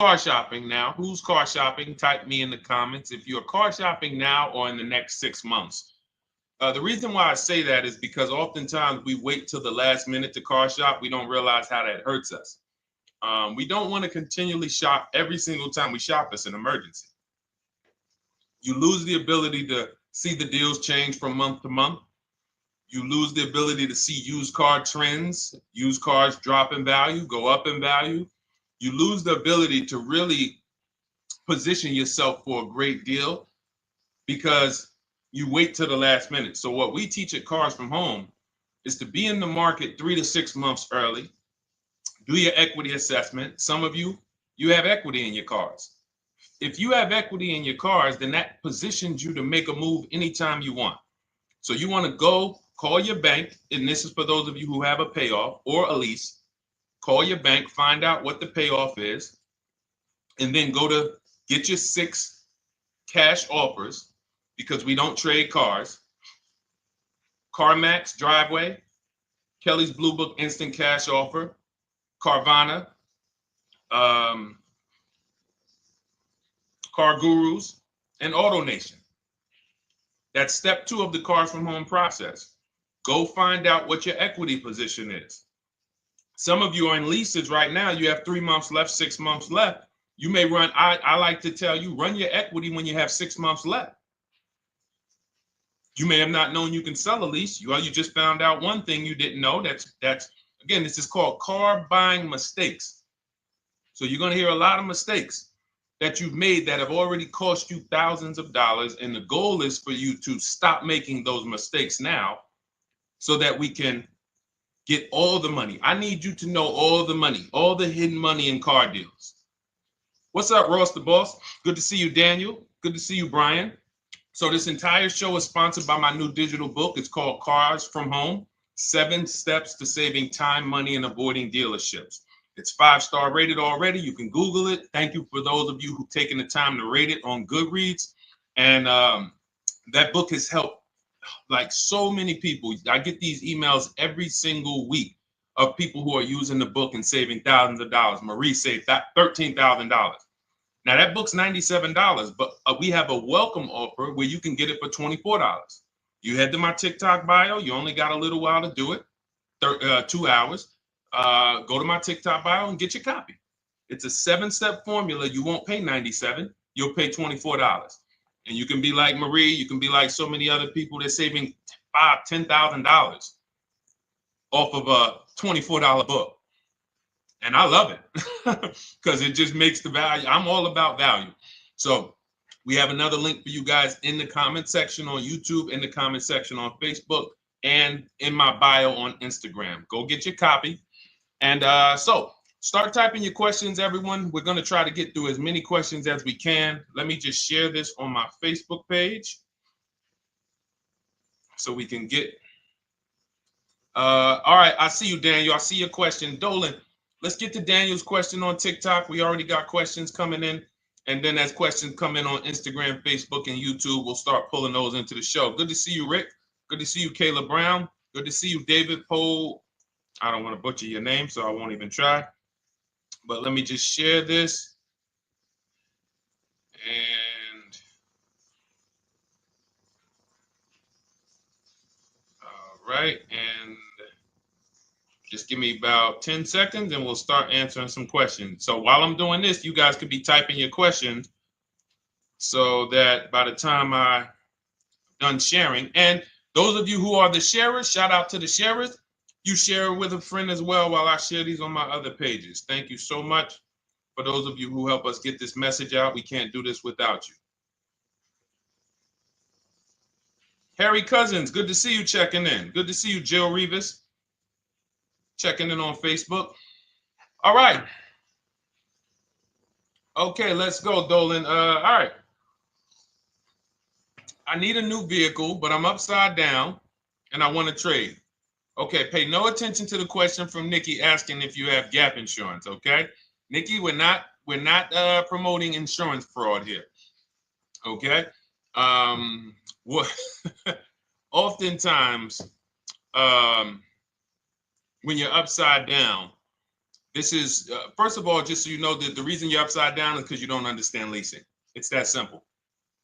car shopping now? Who's car shopping? Type me in the comments if you're car shopping now or in the next 6 months. The reason why I say that is because oftentimes we wait till the last minute to car shop. We don't realize how that hurts us. We don't want to continually shop every single time we shop. It's an emergency. You lose the ability to see the deals change from month to month. You lose the ability to see used car trends, used cars drop in value, go up in value. You lose the ability to really position yourself for a great deal because you wait till the last minute. So what we teach at Cars from Home is to be in the market 3 to 6 months early. Do your equity assessment. Some of you have equity in your cars. If you have equity in your cars, then that positions you to make a move anytime you want. So you want to go call your bank, and this is for those of you who have a payoff or a lease. Call your bank, find out what the payoff is, and then go to get your 6 cash offers, because we don't trade cars. CarMax Driveway, Kelly's Blue Book Instant Cash Offer, Carvana, Car Gurus, and AutoNation. That's step 2 of the Cars from Home process. Go find out what your equity position is. Some of you are in leases right now. You have 3 months left, 6 months left. You may run, I like to tell you, run your equity when you have 6 months left. You may have not known you can sell a lease. You just found out one thing you didn't know. That's again, this is called car buying mistakes. So you're going to hear a lot of mistakes that you've made that have already cost you thousands of dollars. And the goal is for you to stop making those mistakes now so that we can get all the money. I need you to know all the money, all the hidden money in car deals. What's up, Ross the Boss? Good to see you, Daniel. Good to see you, Brian. So this entire show is sponsored by my new digital book. It's called Cars from Home, 7 Steps to Saving Time, Money, and Avoiding Dealerships. It's 5-star rated already. You can Google it. Thank you for those of you who've taken the time to rate it on Goodreads. And that book has helped like so many people. I get these emails every single week of people who are using the book and saving thousands of dollars. Marie saved $13,000. Now that book's $97, but we have a welcome offer where you can get it for $24. You head to my TikTok bio. You only got a little while to do it, 2 hours. Go to my TikTok bio and get your copy. It's a 7-step formula. You won't pay $97. You'll pay $24. And you can be like Marie. You can be like so many other people. They're saving $5,000, $10,000 off of a $24 book. And I love it because it just makes the value. I'm all about value. So we have another link for you guys in the comment section on YouTube, in the comment section on Facebook, and in my bio on Instagram. Go get your copy. And so start typing your questions, everyone. We're going to try to get through as many questions as we can. Let me just share this on my Facebook page so we can get. All right. I see you, Daniel. I see your question. Dolan, let's get to Daniel's question on TikTok. We already got questions coming in. And then as questions come in on Instagram, Facebook, and YouTube, we'll start pulling those into the show. Good to see you, Rick. Good to see you, Kayla Brown. Good to see you, David Poe. I don't want to butcher your name, so I won't even try. But let me just share this. And all right. And just give me about 10 seconds and we'll start answering some questions. So while I'm doing this, you guys could be typing your questions so that by the time I'm done sharing, and those of you who are the sharers, shout out to the sharers. You share it with a friend as well while I share these on my other pages. Thank you so much for those of you who help us get this message out. We can't do this without you. Harry Cousins, good to see you checking in. Good to see you, Jill Rivas. Checking in on Facebook. All right. Okay, let's go, Dolan. All right. I need a new vehicle, but I'm upside down and I want to trade. Okay, pay no attention to the question from Nikki asking if you have gap insurance, okay? Nikki, we're not promoting insurance fraud here. Okay? What oftentimes when you're upside down, This is, first of all, just so you know, that the reason you're upside down is because you don't understand leasing. It's that simple.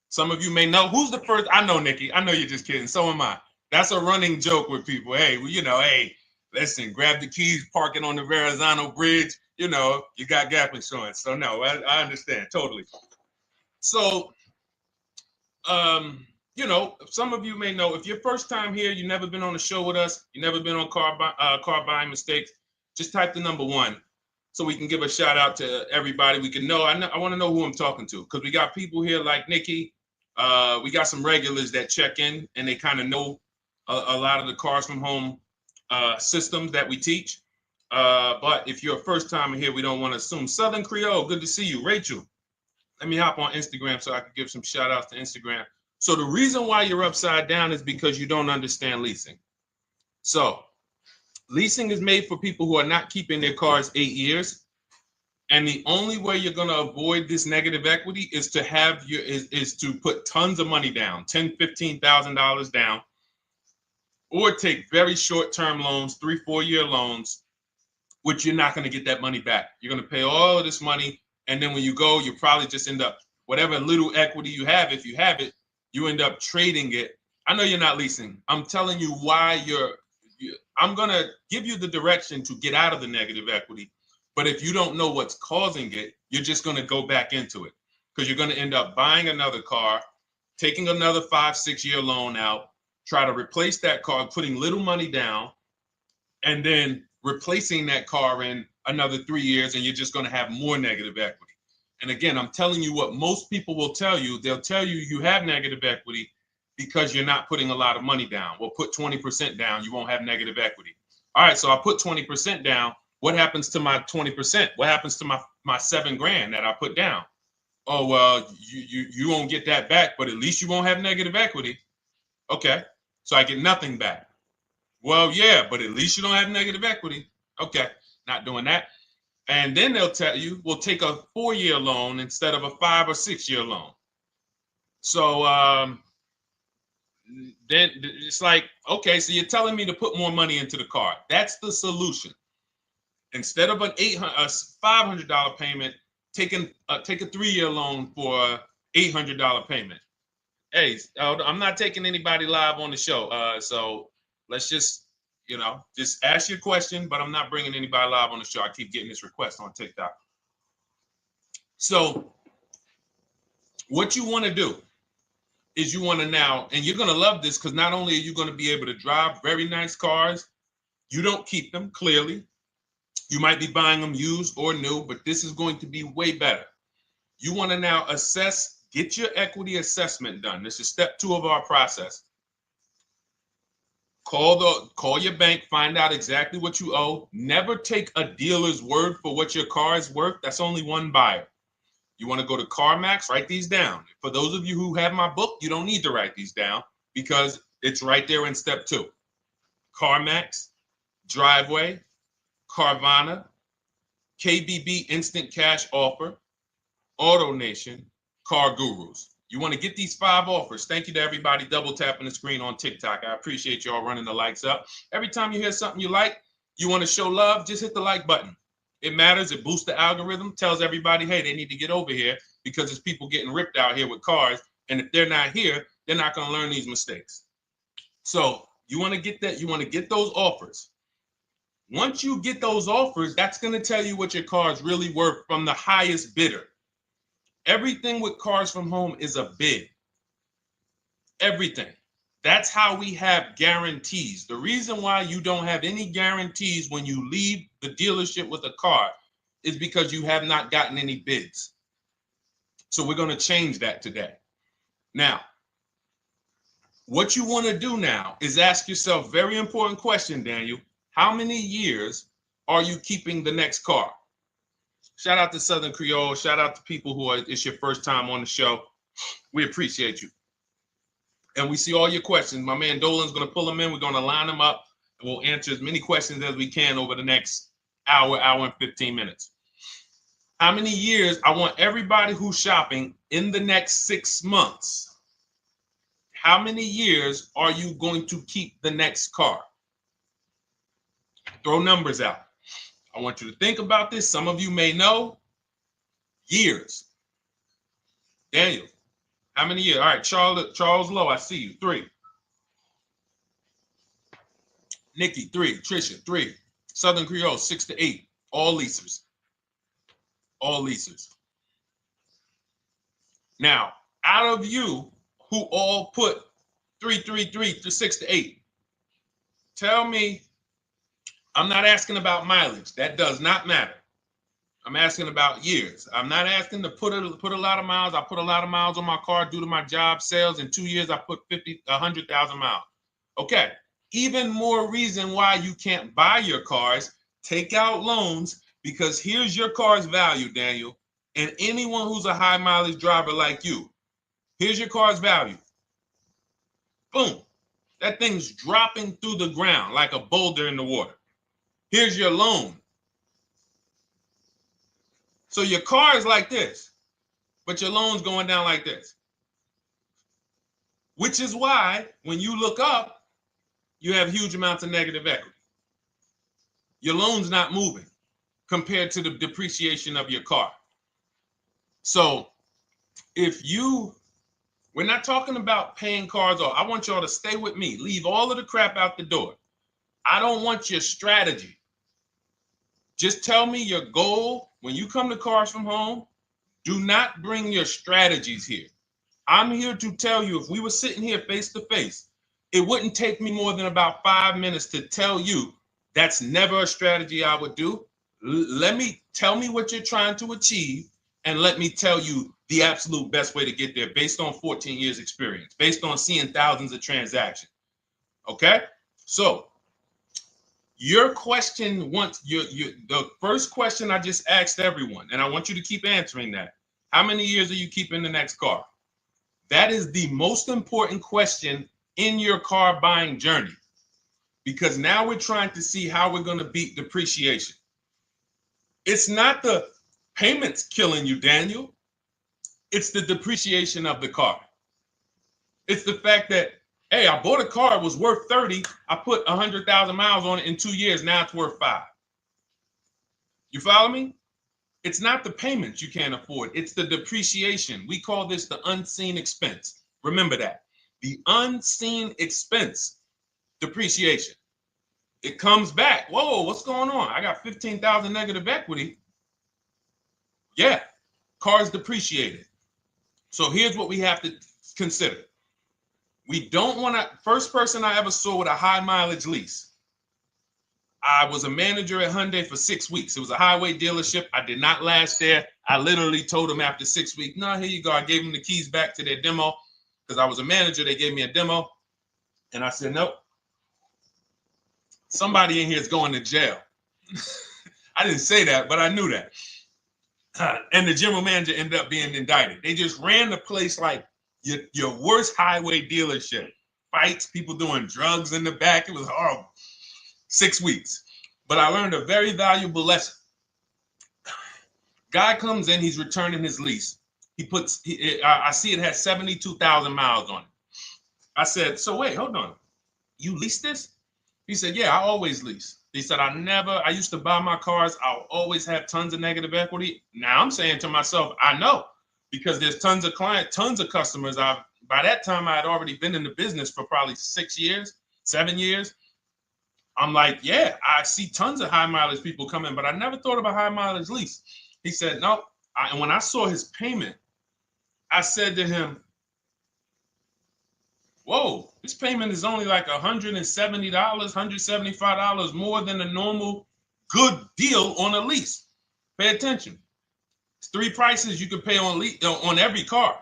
Some of you may know who's the first. I know, Nikki. I know you're just kidding. So am I. That's a running joke with people. Hey, well, hey, listen, grab the keys, park it on the Verrazano Bridge. You got gap insurance. So no, I understand totally. So, some of you may know, if you're first time here, you've never been on a show with us, you've never been on car buying mistakes, just type the number 1 so we can give a shout out to everybody. We can know. I want to know who I'm talking to, because we got people here like Nikki. We got some regulars that check in and they kind of know a lot of the Cars from Home systems that we teach. But if you're a first timer here, we don't want to assume. Southern Creole, good to see you. Rachel, let me hop on Instagram so I can give some shout outs to Instagram. So the reason why you're upside down is because you don't understand leasing. So leasing is made for people who are not keeping their cars 8 years. And the only way you're going to avoid this negative equity is to is to put tons of money down, $10,000, $15,000 down, or take very short-term loans, 3-4 year loans, which you're not going to get that money back. You're going to pay all of this money, and then when you go, you probably just end up, whatever little equity you have, if you have it, you end up trading it. I know you're not leasing. I'm telling you why I'm going to give you the direction to get out of the negative equity. But if you don't know what's causing it, you're just going to go back into it, because you're going to end up buying another car, taking another 5-6 year loan out, try to replace that car, putting little money down, and then replacing that car in another 3 years, and you're just going to have more negative equity. And again, I'm telling you what most people will tell you. They'll tell you you have negative equity because you're not putting a lot of money down. Well, put 20% down, you won't have negative equity. All right, so I put 20% down. What happens to my 20%? What happens to my $7,000 that I put down? Oh, well, you won't get that back, but at least you won't have negative equity. Okay, so I get nothing back. Well, yeah, but at least you don't have negative equity. Okay, not doing that. And then they'll tell you, we'll take a 4-year loan instead of a 5 or 6 year loan. So then it's like, okay, so you're telling me to put more money into the car. That's the solution. Instead of a $500 payment, take a 3-year loan for a $800 payment. Hey, I'm not taking anybody live on the show. So let's just ask your question, but I'm not bringing anybody live on the show. I keep getting this request on TikTok. So what you want to do is you want to now, and you're going to love this, because not only are you going to be able to drive very nice cars, you don't keep them, clearly. You might be buying them used or new, but this is going to be way better. You want to now assess, get your equity assessment done. This is step 2 of our process. Call your bank, find out exactly what you owe. Never take a dealer's word for what your car is worth. That's only one buyer. You want to go to CarMax, write these down. For those of you who have my book, you don't need to write these down because it's right there in step 2. CarMax, Driveway, Carvana, KBB Instant Cash Offer, AutoNation, Car Gurus. You want to get these 5 offers. Thank you to everybody double tapping the screen on TikTok. I appreciate y'all running the likes up. Every time you hear something you like, you want to show love, just hit the like button. It matters. It boosts the algorithm, tells everybody, hey, they need to get over here because there's people getting ripped out here with cars. And if they're not here, they're not going to learn these mistakes. So you want to get that. You want to get those offers. Once you get those offers, that's going to tell you what your car is really worth from the highest bidder. Everything with Cars from Home is a bid. Everything. That's how we have guarantees. The reason why you don't have any guarantees when you leave the dealership with a car is because you have not gotten any bids. So we're going to change that today. Now, what you want to do now is ask yourself, very important question, Daniel. How many years are you keeping the next car? Shout out to Southern Creole. Shout out to people who it's your first time on the show. We appreciate you. And we see all your questions. My man Dolan's going to pull them in. We're going to line them up. And we'll answer as many questions as we can over the next hour and 15 minutes. How many years? I want everybody who's shopping in the next 6 months. How many years are you going to keep the next car? Throw numbers out. I want you to think about this. Some of you may know. Years. Daniel, how many years? All right, Charles Lowe, I see you. 3. Nikki, 3. Trisha, 3. Southern Creole, 6 to 8. All leasers. All leasers. Now, out of you who all put 3 to 6 to 8, tell me, I'm not asking about mileage. That does not matter. I'm asking about years. I'm not asking to put a lot of miles. I put a lot of miles on my car due to my job sales. In 2 years, I put 100,000 miles. Okay. Even more reason why you can't buy your cars. Take out loans, because here's your car's value, Daniel. And anyone who's a high mileage driver like you, here's your car's value. Boom. That thing's dropping through the ground like a boulder in the water. Here's your loan. So your car is like this, but your loan's going down like this. Which is why when you look up, you have huge amounts of negative equity. Your loan's not moving compared to the depreciation of your car. So we're not talking about paying cars off. I want y'all to stay with me. Leave all of the crap out the door. I don't want your strategy. Just tell me your goal. When you come to Cars from Home, do not bring your strategies here. I'm here to tell you, if we were sitting here face to face, it wouldn't take me more than about 5 minutes to tell you that's never a strategy I would do. Tell me what you're trying to achieve, and let me tell you the absolute best way to get there based on 14 years experience, based on seeing thousands of transactions. Okay? So your question, the first question I just asked everyone, and I want you to keep answering that. How many years are you keeping the next car? That is the most important question in your car buying journey, because now we're trying to see how we're going to beat depreciation. It's not the payments killing you, Daniel. It's the depreciation of the car. It's the fact that, hey, I bought a car, it was worth 30. I put 100,000 miles on it in 2 years. Now it's worth 5. You follow me? It's not the payments you can't afford. It's the depreciation. We call this the unseen expense. Remember that. The unseen expense, depreciation. It comes back. Whoa, what's going on? I got 15,000 negative equity. Yeah, car's depreciated. So here's what we have to consider. We don't want to, first person I ever saw with a high mileage lease. I was a manager at Hyundai for 6 weeks. It was a highway dealership. I did not last there. I literally told them after 6 weeks, no, here you go. I gave them the keys back to their demo because I was a manager. They gave me a demo. And I said, nope. Somebody in here is going to jail. I didn't say that, but I knew that. And the general manager ended up being indicted. They just ran the place like your worst highway dealership. Fights, people doing drugs in the back. It was horrible. 6 weeks. But I learned a very valuable lesson. Guy comes in, he's returning his lease. I see it has 72,000 miles on it. I said, so wait, hold on. You leased this? He said, yeah, I always lease. He said, I used to buy my cars. I'll always have tons of negative equity. Now I'm saying to myself, I know, because there's tons of clients, tons of customers. By that time, I had already been in the business for probably 6 years, 7 years. I'm like, yeah, I see tons of high mileage people come in, but I never thought of a high mileage lease. He said, no. And when I saw his payment, I said to him, whoa, this payment is only like $170, $175 more than a normal good deal on a lease. Pay attention. It's 3 prices you can pay on every car.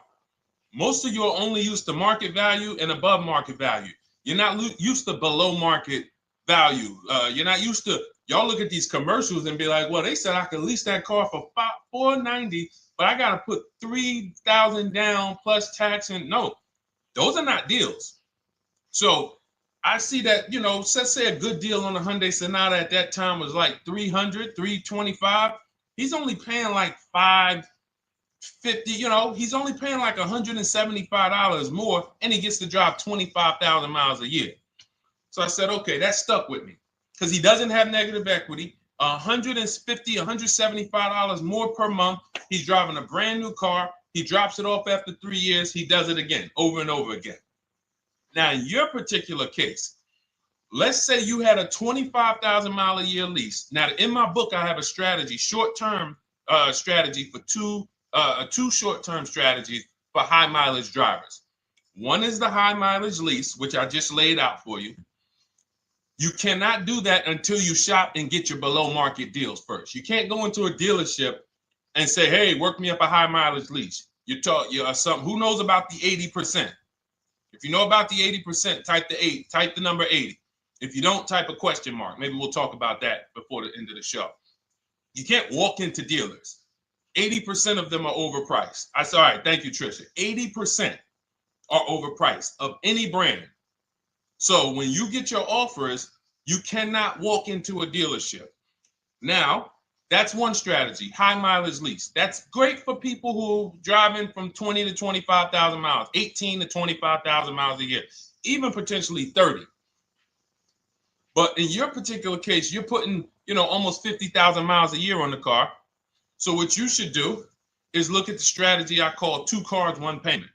Most of you are only used to market value and above market value. You're not used to below market value. You're not used to, y'all look at these commercials and be like, well, they said I could lease that car for $490, but I got to put $3,000 down plus tax. And no, those are not deals. So I see that, let's say a good deal on a Hyundai Sonata at that time was like $300, $325. He's only paying like $550, he's only paying like $175 more, and he gets to drive 25,000 miles a year. So I said, okay, that stuck with me because he doesn't have negative equity. $150, $175 more per month. He's driving a brand new car. He drops it off after 3 years. He does it again, over and over again. Now, in your particular case, let's say you had a 25,000 mile a year lease. Now, in my book, I have a strategy, short-term strategy for two short-term strategies for high mileage drivers. One is the high mileage lease, which I just laid out for you. You cannot do that until you shop and get your below market deals first. You can't go into a dealership and say, hey, work me up a high mileage lease. Who knows about the 80%? If you know about the 80%, type the number 80. If you don't, type a question mark. Maybe we'll talk about that before the end of the show. You can't walk into dealers. 80% of them are overpriced. I said, all right, thank you, Trisha. 80% are overpriced of any brand. So when you get your offers, you cannot walk into a dealership. Now, that's one strategy, high mileage lease. That's great for people who are driving from 20 to 25,000 miles, 18 to 25,000 miles a year, even potentially 30. But in your particular case, you're putting, almost 50,000 miles a year on the car. So what you should do is look at the strategy I call 2 cars, 1 payment.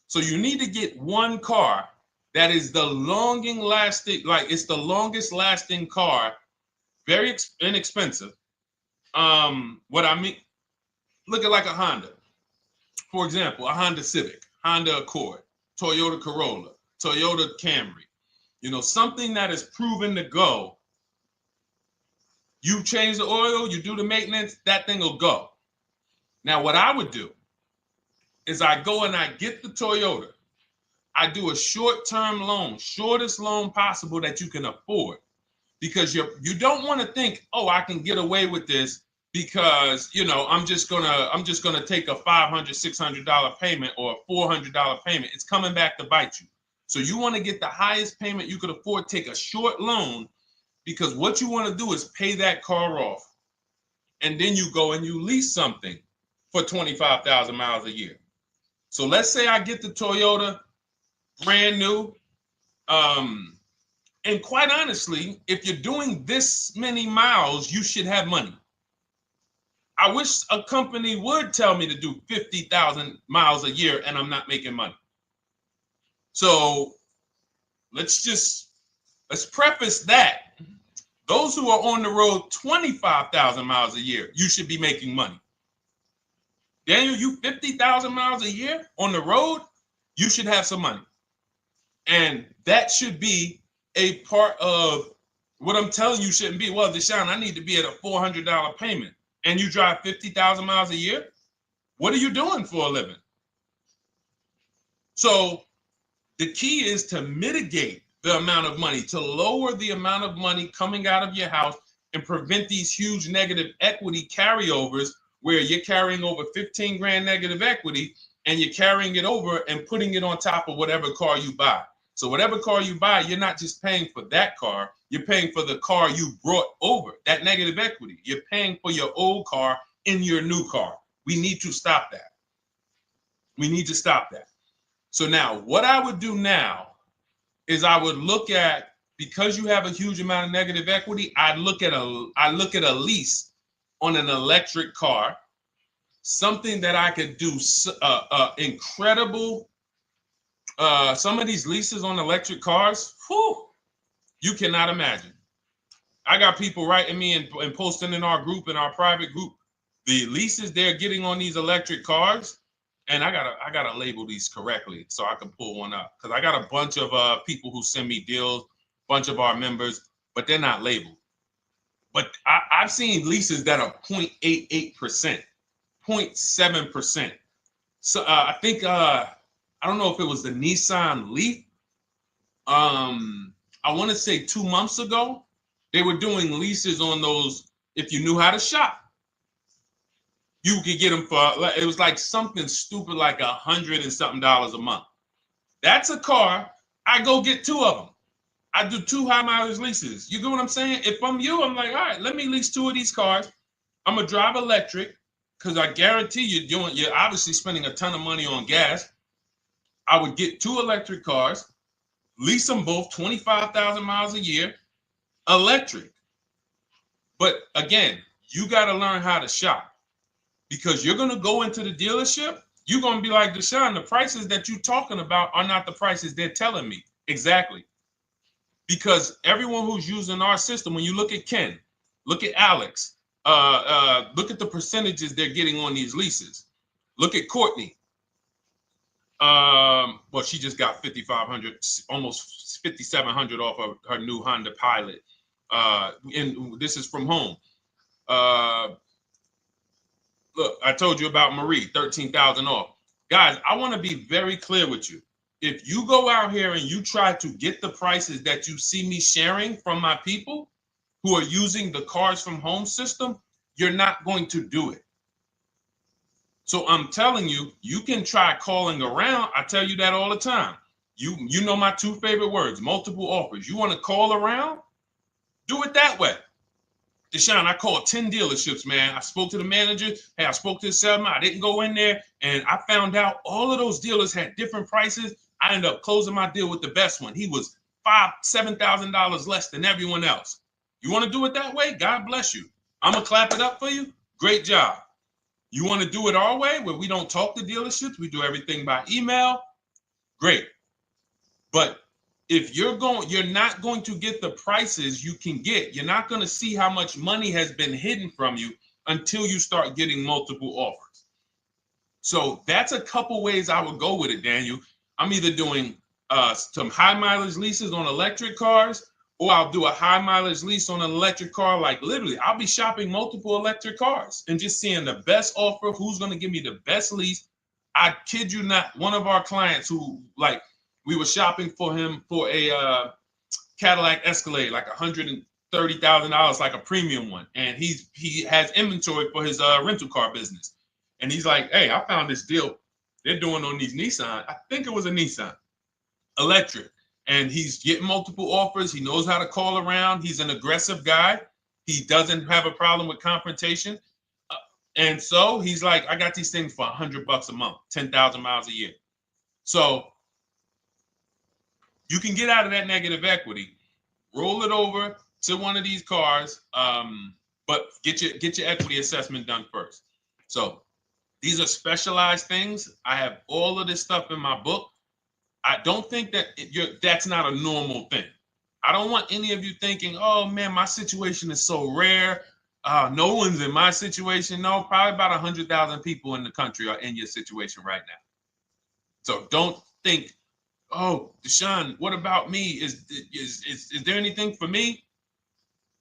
So you need to get one car that is the it's the longest lasting car, very inexpensive. What I mean, look at like a Honda. For example, a Honda Civic, Honda Accord, Toyota Corolla, Toyota Camry. Something that is proven to go. You change the oil, you do the maintenance, that thing will go. Now, what I would do is I go and I get the Toyota. I do a short-term loan, shortest loan possible that you can afford, because you don't want to think, oh, I can get away with this because I'm just gonna take a $500, $600 payment or a $400 payment. It's coming back to bite you. So you want to get the highest payment you could afford, take a short loan, because what you want to do is pay that car off, and then you go and you lease something for 25,000 miles a year. So let's say I get the Toyota brand new. And quite honestly, if you're doing this many miles, you should have money. I wish a company would tell me to do 50,000 miles a year and I'm not making money. So let's preface that. Those who are on the road 25,000 miles a year, you should be making money. Daniel, you 50,000 miles a year on the road, you should have some money. And that should be a part of what I'm telling you shouldn't be. Well, Deshone, I need to be at a $400 payment. And you drive 50,000 miles a year? What are you doing for a living? So the key is to mitigate the amount of money, to lower the amount of money coming out of your house and prevent these huge negative equity carryovers where you're carrying over 15 grand negative equity and you're carrying it over and putting it on top of whatever car you buy. So whatever car you buy, you're not just paying for that car, you're paying for the car you brought over, that negative equity. You're paying for your old car in your new car. We need to stop that. We need to stop that. So now, what I would do now is I would look at, because you have a huge amount of negative equity, I look at a lease on an electric car, something that I could do incredible. Some of these leases on electric cars, you cannot imagine. I got people writing me and posting in our group, in our private group, the leases they're getting on these electric cars. And I gotta label these correctly so I can pull one up, because I got a bunch of people who send me deals, bunch of our members, but they're not labeled. But I've seen leases that are 0.88%, 0.7%. So I think I don't know if it was the Nissan Leaf. I want to say 2 months ago, they were doing leases on those. If you knew how to shop, you could get them for, it was like something stupid like $100 and something a month. That's a car. I go get 2 of them. I do 2 high mileage leases. You get what I'm saying? If I'm you, I'm like, all right, let me lease 2 of these cars. I'm gonna drive electric, because I guarantee you're obviously spending a ton of money on gas. I would get 2 electric cars, lease them both 25,000 miles a year, electric. But again, you got to learn how to shop, because you're going to go into the dealership. You're going to be like, Deshone, the prices that you're talking about are not the prices they're telling me. Exactly. Because everyone who's using our system, when you look at Ken, look at Alex, look at the percentages they're getting on these leases. Look at Courtney. Well, she just got 5,500, almost 5,700 off of her new Honda Pilot. And this is from home. Look, I told you about Marie, 13,000 off. Guys, I want to be very clear with you. If you go out here and you try to get the prices that you see me sharing from my people who are using the Cars from Home system, you're not going to do it. So I'm telling you, you can try calling around. I tell you that all the time. You know my two favorite words, multiple offers. You want to call around? Do it that way. Deshone, I called 10 dealerships, man. I spoke to the manager. Hey, I spoke to the salesman. I didn't go in there, and I found out all of those dealers had different prices. I ended up closing my deal with the best one. He was $7,000 less than everyone else. You want to do it that way? God bless you. I'm going to clap it up for you. Great job. You want to do it our way, where we don't talk to dealerships, we do everything by email? Great. But if you're not going to get the prices you can get. You're not going to see how much money has been hidden from you until you start getting multiple offers. So that's a couple ways I would go with it, Daniel. I'm either doing some high mileage leases on electric cars, or I'll do a high mileage lease on an electric car. Like literally, I'll be shopping multiple electric cars and just seeing the best offer, who's going to give me the best lease. I kid you not, one of our clients who, like, we were shopping for him for a Cadillac Escalade, like $130,000, like a premium one. And he has inventory for his rental car business. And he's like, hey, I found this deal they're doing on these Nissan. I think it was a Nissan electric. And he's getting multiple offers. He knows how to call around. He's an aggressive guy. He doesn't have a problem with confrontation. And so he's like, I got these things for $100 a month, 10,000 miles a year. So you can get out of that negative equity, roll it over to one of these cars, but get your equity assessment done first. So these are specialized things. I have all of this stuff in my book. I don't think that that's not a normal thing. I don't want any of you thinking, oh man, my situation is so rare. No one's in my situation. No, probably about 100,000 people in the country are in your situation right now. So don't think, oh, Deshone, what about me? Is there anything for me?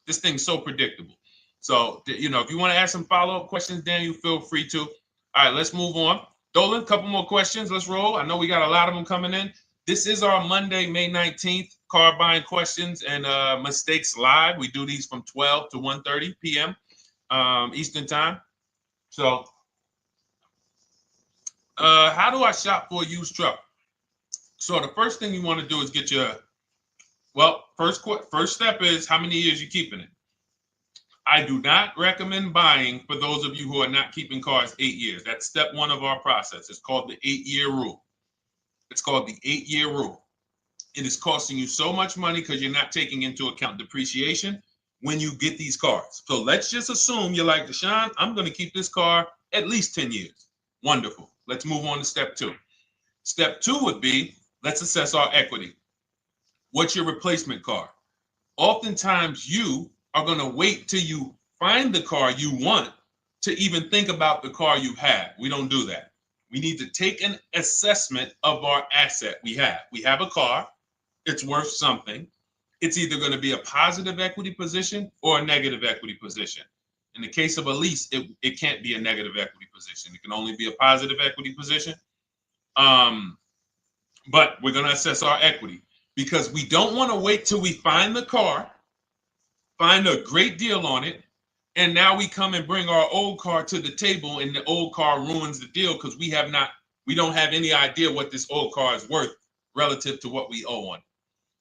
This thing's so predictable. So, if you want to ask some follow-up questions, Daniel, feel free to. All right, let's move on. Dolan, a couple more questions. Let's roll. I know we got a lot of them coming in. This is our Monday, May 19th, car buying questions and mistakes live. We do these from 12 to 1:30 p.m. Eastern time. So, how do I shop for a used truck? So the first thing you want to do is get your, first step is how many years you keeping it. I do not recommend buying for those of you who are not keeping cars 8 years. That's step one of our process. It's called the 8-year rule. It's called the 8-year rule. It is costing you so much money because you're not taking into account depreciation when you get these cars. So let's just assume you're like, Deshone, I'm going to keep this car at least 10 years. Wonderful. Let's move on to step two. Step two would be, let's assess our equity. What's your replacement car? Oftentimes you are going to wait till you find the car you want to even think about the car you have. We don't do that. We need to take an assessment of our asset we have. We have a car. It's worth something. It's either going to be a positive equity position or a negative equity position. In the case of a lease, it can't be a negative equity position. It can only be a positive equity position. But we're going to assess our equity because we don't want to wait till we find the car, find a great deal on it, and now we come and bring our old car to the table and the old car ruins the deal because we don't have any idea what this old car is worth relative to what we owe on it.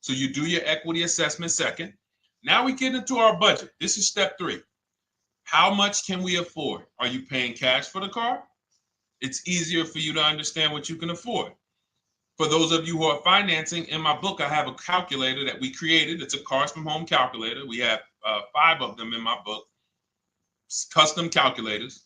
So you do your equity assessment second. Now we get into our budget. This is step three. How much can we afford? Are you paying cash for the car? It's easier for you to understand what you can afford. For those of you who are financing, in my book, I have a calculator that we created. It's a Cars from Home calculator. We have 5 of them in my book, custom calculators.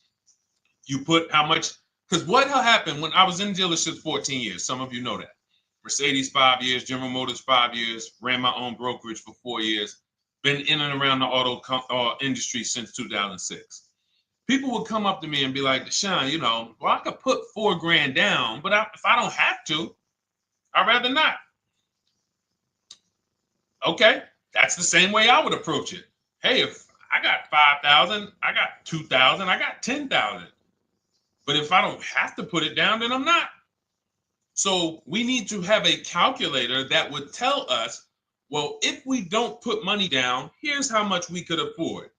You put how much, because what happened when I was in dealerships 14 years, some of you know that. Mercedes 5 years, General Motors 5 years, ran my own brokerage for 4 years, been in and around the auto industry since 2006. People would come up to me and be like, Deshone, you know, well, I could put $4,000 down, but if I don't have to, I'd rather not. Okay, that's the same way I would approach it. Hey, if I got 5,000, I got 2,000, I got 10,000. But if I don't have to put it down, then I'm not. So we need to have a calculator that would tell us, well, if we don't put money down, here's how much we could afford.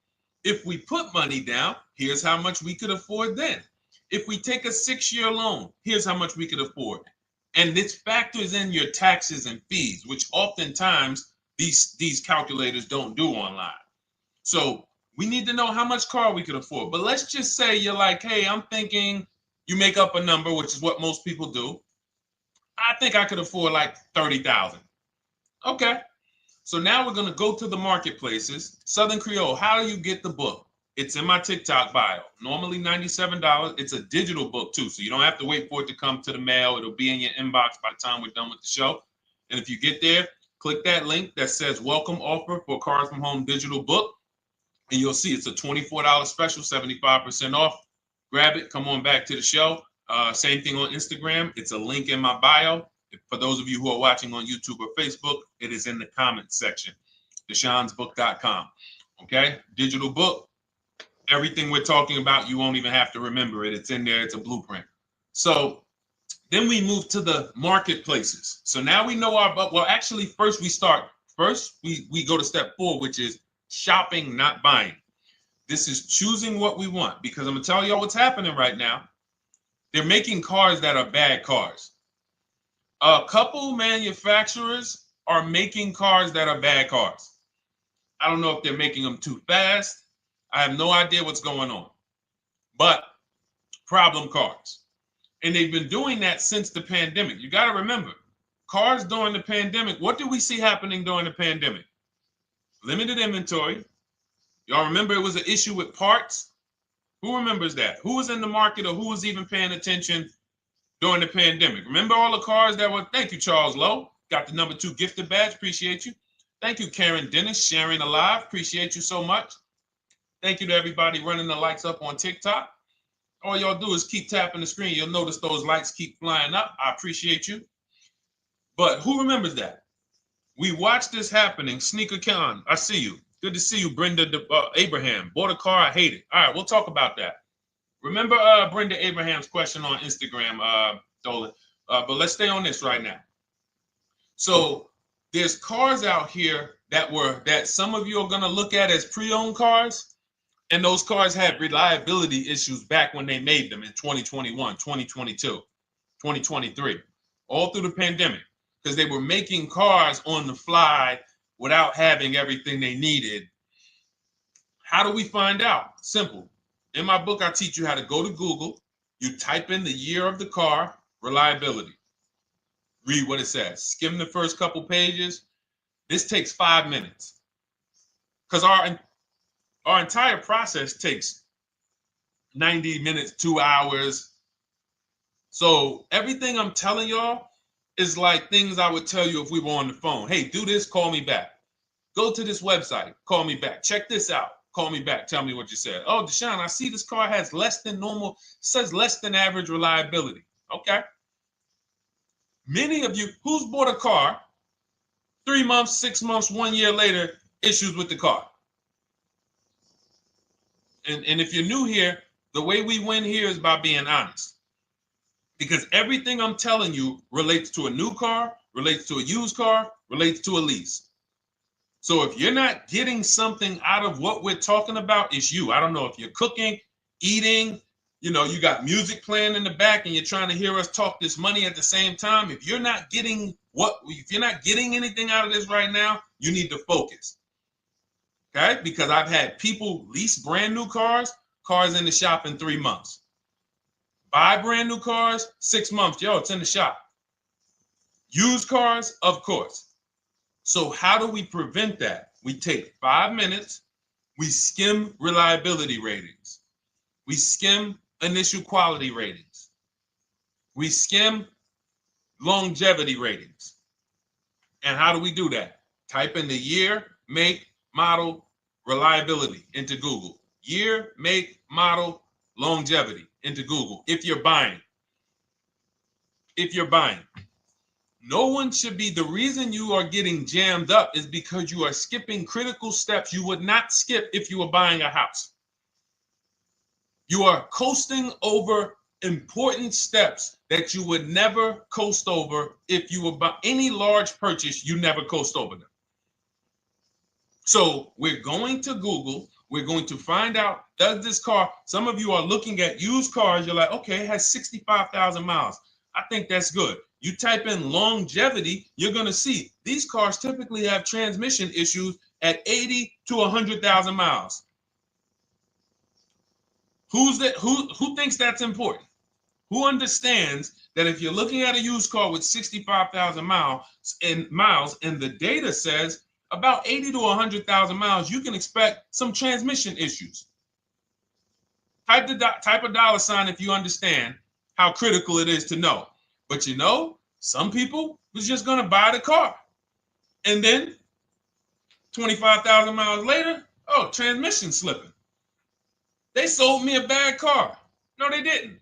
If we put money down, here's how much we could afford then. If we take a 6-year loan, here's how much we could afford. And this factors in your taxes and fees, which oftentimes these calculators don't do online. So we need to know how much car we could afford. But let's just say you're like, hey, I'm thinking, you make up a number, which is what most people do. I think I could afford like 30,000. Okay. So now we're going to go to the marketplaces. Southern Creole, how do you get the book? It's in my TikTok bio. Normally $97. It's a digital book too, so you don't have to wait for it to come to the mail. It'll be in your inbox by the time we're done with the show. And if you get there, click that link that says welcome offer for Cars from Home digital book. And you'll see it's a $24 special, 75% off. Grab it. Come on back to the show. Same thing on Instagram. It's a link in my bio. For those of you who are watching on YouTube or Facebook, it is in the comments section. DeshonesBook.com. Okay? Digital book. Everything we're talking about, you won't even have to remember it. It's in there. It's a blueprint. So then we move to the marketplaces. So now we know well, actually, first we go to step 4, which is shopping, not buying. This is choosing what we want, because I'm going to tell y'all what's happening right now. They're making cars that are bad cars. A couple manufacturers are making cars that are bad cars. I don't know if they're making them too fast. I have no idea what's going on. But problem cars. And they've been doing that since the pandemic. You got to remember, cars during the pandemic, what did we see happening during the pandemic? Limited inventory. Y'all remember it was an issue with parts? Who remembers that? Who was in the market or who was even paying attention during the pandemic? Remember all the cars that were, thank you, Charles Lowe. Got the number 2 gifted badge, appreciate you. Thank you, Karen Dennis, sharing alive, appreciate you so much. Thank you to everybody running the lights up on TikTok. All y'all do is keep tapping the screen. You'll notice those lights keep flying up. I appreciate you. But who remembers that? We watched this happening. Sneaker Con, I see you. Good to see you, Brenda Abraham. Bought a car, I hate it. All right, we'll talk about that. Remember Brenda Abraham's question on Instagram, Dolan. But let's stay on this right now. So there's cars out here that some of you are going to look at as pre-owned cars. And those cars had reliability issues back when they made them in 2021, 2022, 2023, all through the pandemic, because they were making cars on the fly without having everything they needed. How do we find out? Simple. In my book, I teach you how to go to Google. You type in the year of the car, reliability. Read what it says. Skim the first couple pages. This takes 5 minutes. Because our entire process takes 90 minutes, 2 hours. So everything I'm telling y'all is like things I would tell you if we were on the phone. Hey, do this, call me back. Go to this website, call me back. Check this out, call me back. Tell me what you said. Oh, Deshone, I see this car has less than normal, says less than average reliability. Okay. Many of you, who's bought a car 3 months, 6 months, 1 year later, issues with the car? And if you're new here, the way we win here is by being honest. Because everything I'm telling you relates to a new car, relates to a used car, relates to a lease. So if you're not getting something out of what we're talking about, it's you. I don't know if you're cooking, eating, you got music playing in the back and you're trying to hear us talk this money at the same time. If you're not getting anything out of this right now, you need to focus. Okay? Because I've had people lease brand new cars in the shop in 3 months. Buy brand new cars, 6 months. Yo, it's in the shop. Used cars, of course. So how do we prevent that? We take 5 minutes We skim reliability ratings. We skim initial quality ratings. We skim longevity ratings. And how do we do that? Type in the year, make, model, reliability into Google. Year, make, model, longevity into Google. If you're buying. No one should be, the reason you are getting jammed up is because you are skipping critical steps you would not skip if you were buying a house. You are coasting over important steps that you would never coast over if you were buying any large purchase. You never coast over them. So we're going to Google. We're going to find out, does this car, some of you are looking at used cars. You're like, okay, it has 65,000 miles. I think that's good. You type in longevity, you're going to see these cars typically have transmission issues at 80 to 100,000 miles. Who thinks that's important? Who understands that if you're looking at a used car with 65,000 miles and the data says about 80 to 100,000 miles, you can expect some transmission issues. Type a dollar sign if you understand how critical it is to know. But you know, some people was just going to buy the car. And then 25,000 miles later, oh, transmission slipping. They sold me a bad car. No, they didn't.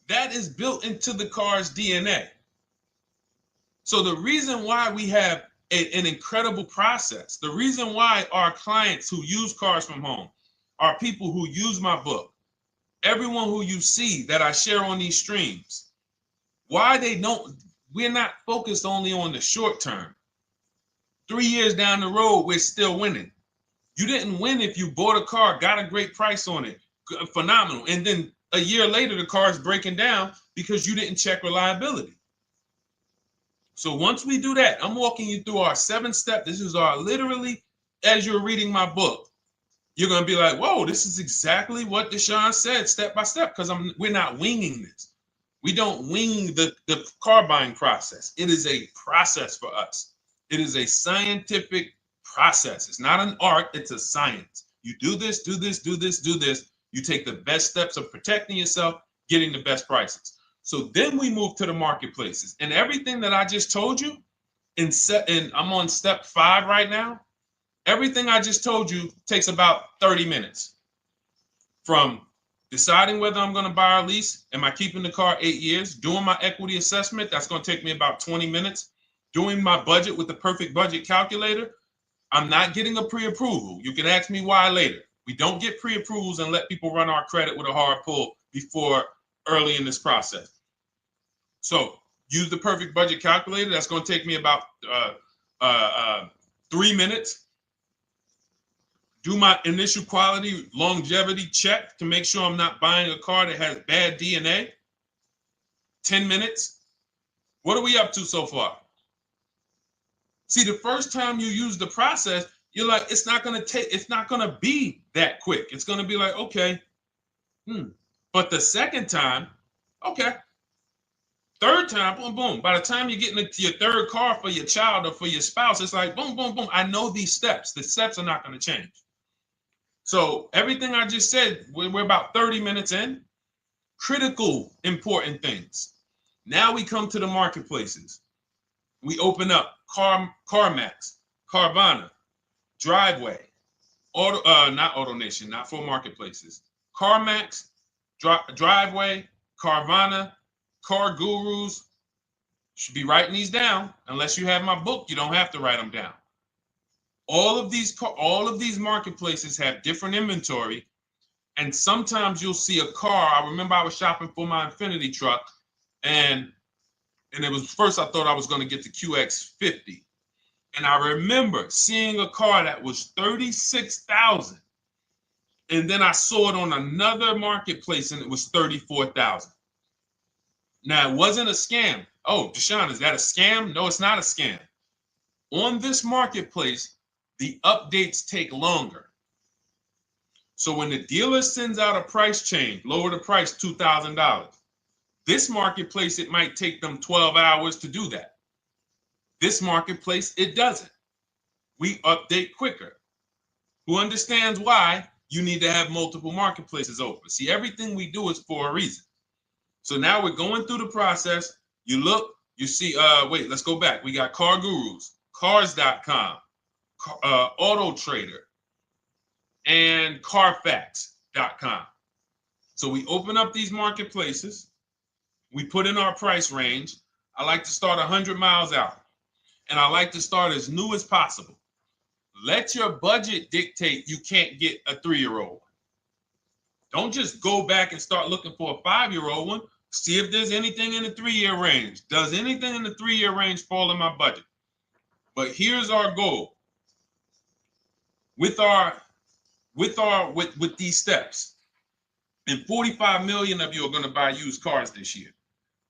That is built into the car's DNA. So the reason why we have an incredible process, the reason why our clients who use cars from home are people who use my book, everyone who you see that I share on these streams, we're not focused only on the short term. 3 years down the road, we're still winning. You didn't win if you bought a car, got a great price on it, phenomenal. And then a year later, the car is breaking down because you didn't check reliability. So once we do that, I'm walking you through our 7-step. This is our literally, as you're reading my book, you're going to be like, whoa, this is exactly what Deshone said, step by step, because we're not winging this. We don't wing the car buying process. It is a process for us. It is a scientific process. It's not an art, it's a science. You do this, do this, do this, do this. You take the best steps of protecting yourself, getting the best prices. So then we move to the marketplaces. And everything that I just told you, and I'm on step 5 right now, everything I just told you takes about 30 minutes. From deciding whether I'm going to buy or lease, am I keeping the car 8 years, doing my equity assessment, that's going to take me about 20 minutes, doing my budget with the perfect budget calculator. I'm not getting a pre-approval. You can ask me why later. We don't get pre-approvals and let people run our credit with a hard pull before early in this process. So use the perfect budget calculator. That's going to take me about 3 minutes. Do my initial quality longevity check to make sure I'm not buying a car that has bad DNA. 10 minutes. What are we up to so far? See, the first time you use the process, you're like, it's not going to be that quick. It's going to be like, okay. But the second time, okay. Third time, boom, boom. By the time you're getting into your third car for your child or for your spouse, it's like, boom, boom, boom. I know these steps. The steps are not going to change. So everything I just said, we're about 30 minutes in. Critical, important things. Now we come to the marketplaces. We open up CarMax, Carvana, Driveway, not AutoNation, not for marketplaces. CarMax, Driveway, Carvana, Car Gurus. Should be writing these down. Unless you have my book, you don't have to write them down. All of these marketplaces have different inventory, and sometimes you'll see a car. I remember I was shopping for my Infinity truck, and it was first I thought I was going to get the QX50. And I remember seeing a car that was $36,000. And then I saw it on another marketplace and it was $34,000. Now, it wasn't a scam. Oh, Deshone, is that a scam? No, it's not a scam. On this marketplace, the updates take longer. So when the dealer sends out a price change, lower the price $2,000. This marketplace, it might take them 12 hours to do that. This marketplace, it doesn't. we update quicker. Who understands why you need to have multiple marketplaces open? See, everything we do is for a reason. So now we're going through the process. You look, you see, wait, let's go back. We got Car Gurus, Cars.com, Auto Trader, and Carfax.com. So we open up these marketplaces. We put in our price range. I like to start 100 miles out, and I like to start as new as possible. Let your budget dictate you can't get a 3-year-old. Don't just go back and start looking for a 5-year-old one. See if there's anything in the 3-year range. Does anything in the 3-year range fall in my budget? But here's our goal. With these steps, and 45 million of you are going to buy used cars this year.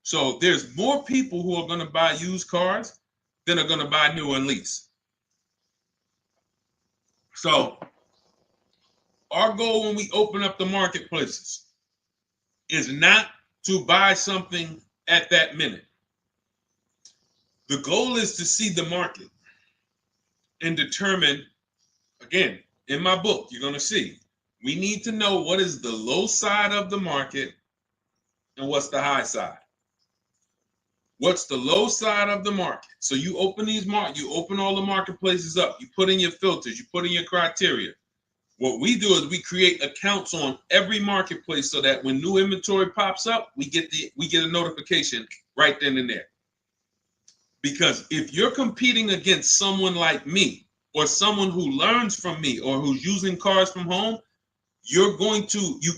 So there's more people who are going to buy used cars than are going to buy new and lease. So our goal when we open up the marketplaces is not to buy something at that minute. The goal is to see the market and determine, again, in my book, you're going to see, we need to know what is the low side of the market and what's the high side. What's the low side of the market? So you open you open all the marketplaces up. You put in your filters. You put in your criteria. What we do is we create accounts on every marketplace so that when new inventory pops up, we get a notification right then and there. Because if you're competing against someone like me or someone who learns from me or who's using cars from home, you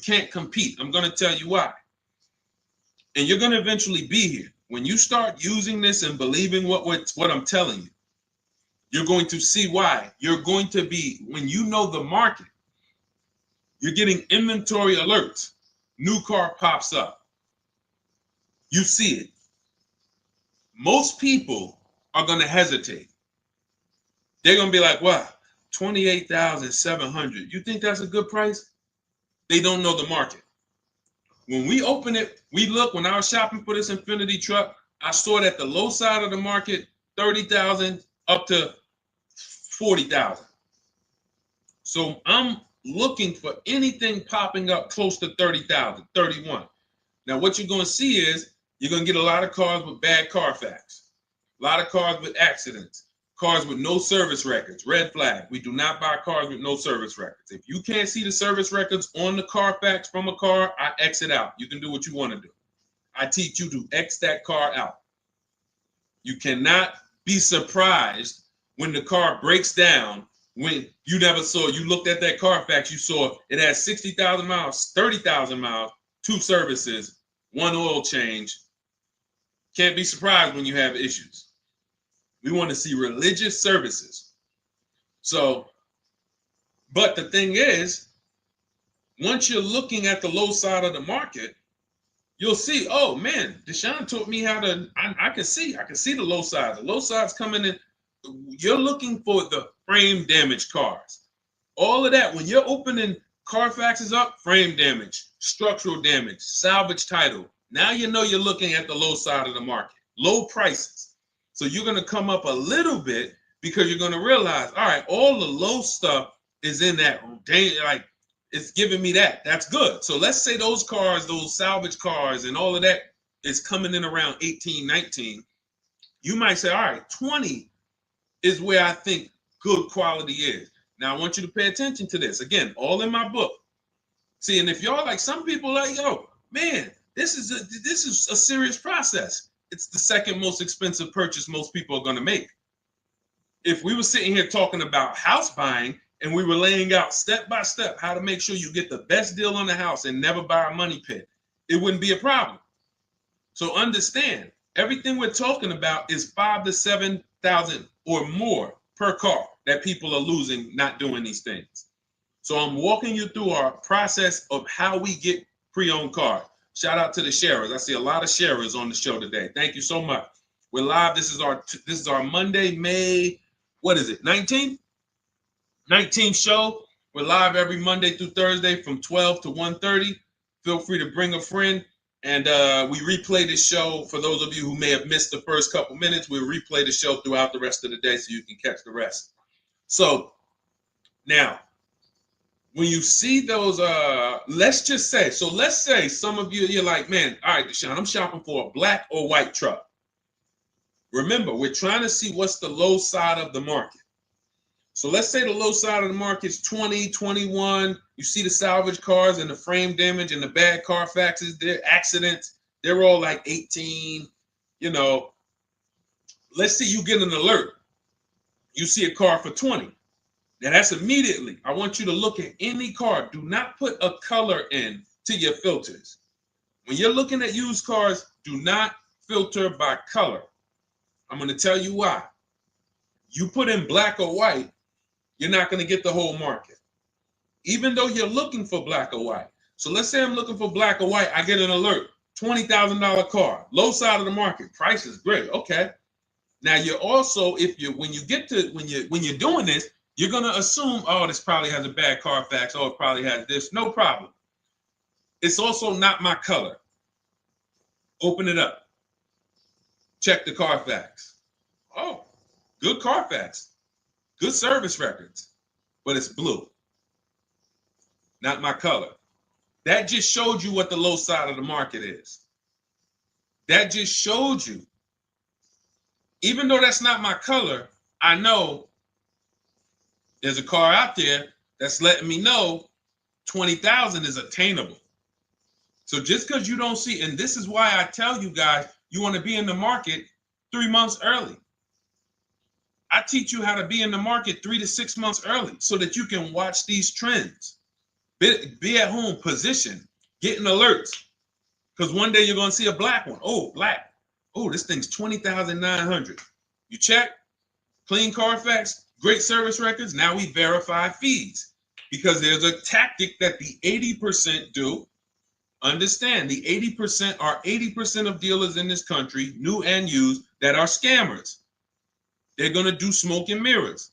can't compete. I'm going to tell you why. And you're going to eventually be here. When you start using this and believing what I'm telling you, you're going to see why. You're going to be, when you know the market, you're getting inventory alerts. New car pops up. You see it. Most people are going to hesitate. They're going to be like, wow, $28,700. You think that's a good price? They don't know the market. When we open it, we look, when I was shopping for this Infiniti truck, I saw it at the low side of the market, $30,000 up to $40,000. So I'm looking for anything popping up close to $30,000, $31,000. Now what you're going to see is you're going to get a lot of cars with bad Carfax, a lot of cars with accidents, cars with no service records, red flag. We do not buy cars with no service records. If you can't see the service records on the Carfax from a car, I exit out. You can do what you want to do. I teach you to X that car out. You cannot be surprised when the car breaks down when you looked at that Carfax, you saw it has 60,000 miles, 30,000 miles, 2 services, 1 oil change. Can't be surprised when you have issues. We want to see religious services. So, but the thing is, once you're looking at the low side of the market, you'll see, oh man, Deshone taught me how to, I can see the low side. The low side's coming in. You're looking for the frame damage cars. All of that, when you're opening Carfaxes up, frame damage, structural damage, salvage title. Now you know you're looking at the low side of the market, low prices. So you're going to come up a little bit because you're going to realize, all right, all the low stuff is in that, like, it's giving me that. That's good. So let's say those cars, those salvage cars and all of that is coming in around 18, 19. You might say, all right, 20 is where I think good quality is. Now I want you to pay attention to this. Again, all in my book. See, and if y'all like, some people like, yo, man, this is a serious process. It's the second most expensive purchase most people are going to make. If we were sitting here talking about house buying and we were laying out step by step how to make sure you get the best deal on the house and never buy a money pit, it wouldn't be a problem. So understand, everything we're talking about is $5,000 to $7,000 or more per car that people are losing not doing these things. So I'm walking you through our process of how we get pre-owned cars. Shout out to the sharers. I see a lot of sharers on the show today. Thank you so much. We're live. This is our Monday, May, what is it, 19th? 19th show. We're live every Monday through Thursday from 12 to 1:30. Feel free to bring a friend. And we replay the show. For those of you who may have missed the first couple minutes, we'll replay the show throughout the rest of the day so you can catch the rest. So now, when you see those, let's say some of you, you're like, man, all right, Deshone, I'm shopping for a black or white truck. Remember, we're trying to see what's the low side of the market. So let's say the low side of the market is 20, 21. You see the salvage cars and the frame damage and the bad Carfaxes, their accidents, they're all like 18. You know, let's say you get an alert. You see a car for 20. Now that's immediately. I want you to look at any car. Do not put a color in to your filters. When you're looking at used cars, do not filter by color. I'm going to tell you why. You put in black or white, you're not going to get the whole market, even though you're looking for black or white. So let's say I'm looking for black or white. I get an alert, $20,000 car, low side of the market. Price is great. Okay. Now you're also, when you're doing this, you're going to assume, oh, this probably has a bad Carfax. Oh, it probably has this. No problem. It's also not my color. Open it up. Check the Carfax. Oh, good Carfax. Good service records, but it's blue. Not my color. That just showed you what the low side of the market is. That just showed you. Even though that's not my color, I know there's a car out there that's letting me know 20,000 is attainable. So just because you don't see, and this is why I tell you guys, you want to be in the market 3 months early. I teach you how to be in the market 3 to 6 months early so that you can watch these trends. Be at home, position, getting alerts. Because one day you're going to see a black one. Oh, black. Oh, this thing's 20,900. You check, clean Carfax, great service records. Now we verify fees because there's a tactic that the 80% do. Understand, the 80% are 80% of dealers in this country, new and used, that are scammers. They're going to do smoke and mirrors.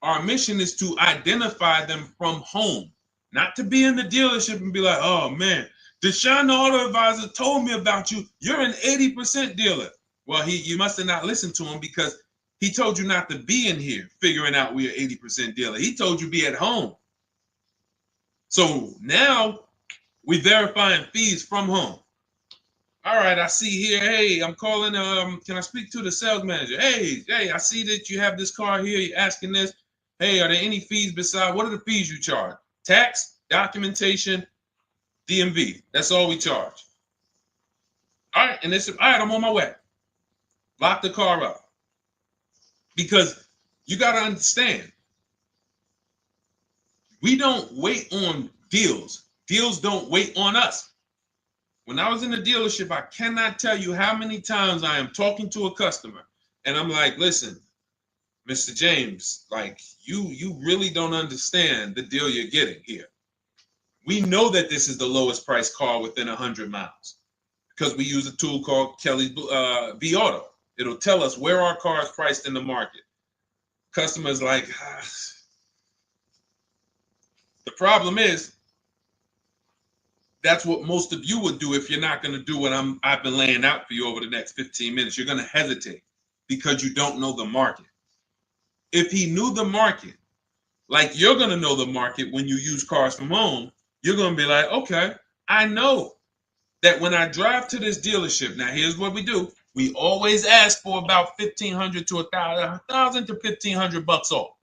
Our mission is to identify them from home, not to be in the dealership and be like, oh man, Deshone the Auto Advisor told me about you. You're an 80% dealer. Well, you must have not listened to him because he told you not to be in here figuring out we're 80% dealer. He told you be at home. So now we're verifying fees from home. All right, I see here, hey, I'm calling, can I speak to the sales manager? Hey, I see that you have this car here, you're asking this. Hey, are there any fees besides, what are the fees you charge? Tax, documentation, DMV, that's all we charge. All right, and all right, I'm on my way. Lock the car up. Because you got to understand, we don't wait on deals. Deals don't wait on us. When I was in the dealership, I cannot tell you how many times I am talking to a customer and I'm like, listen, Mr. James, like you really don't understand the deal you're getting here. We know that this is the lowest price car within 100 miles because we use a tool called Kelly's V Auto. It'll tell us where our car is priced in the market. Customers like, The problem is, that's what most of you would do if you're not going to do what I've been laying out for you over the next 15 minutes. You're going to hesitate because you don't know the market. If he knew the market, like you're going to know the market when you use cars from home, you're going to be like, okay, I know that when I drive to this dealership, now here's what we do. We always ask for about $1,500 to $1,000 to $1,500 off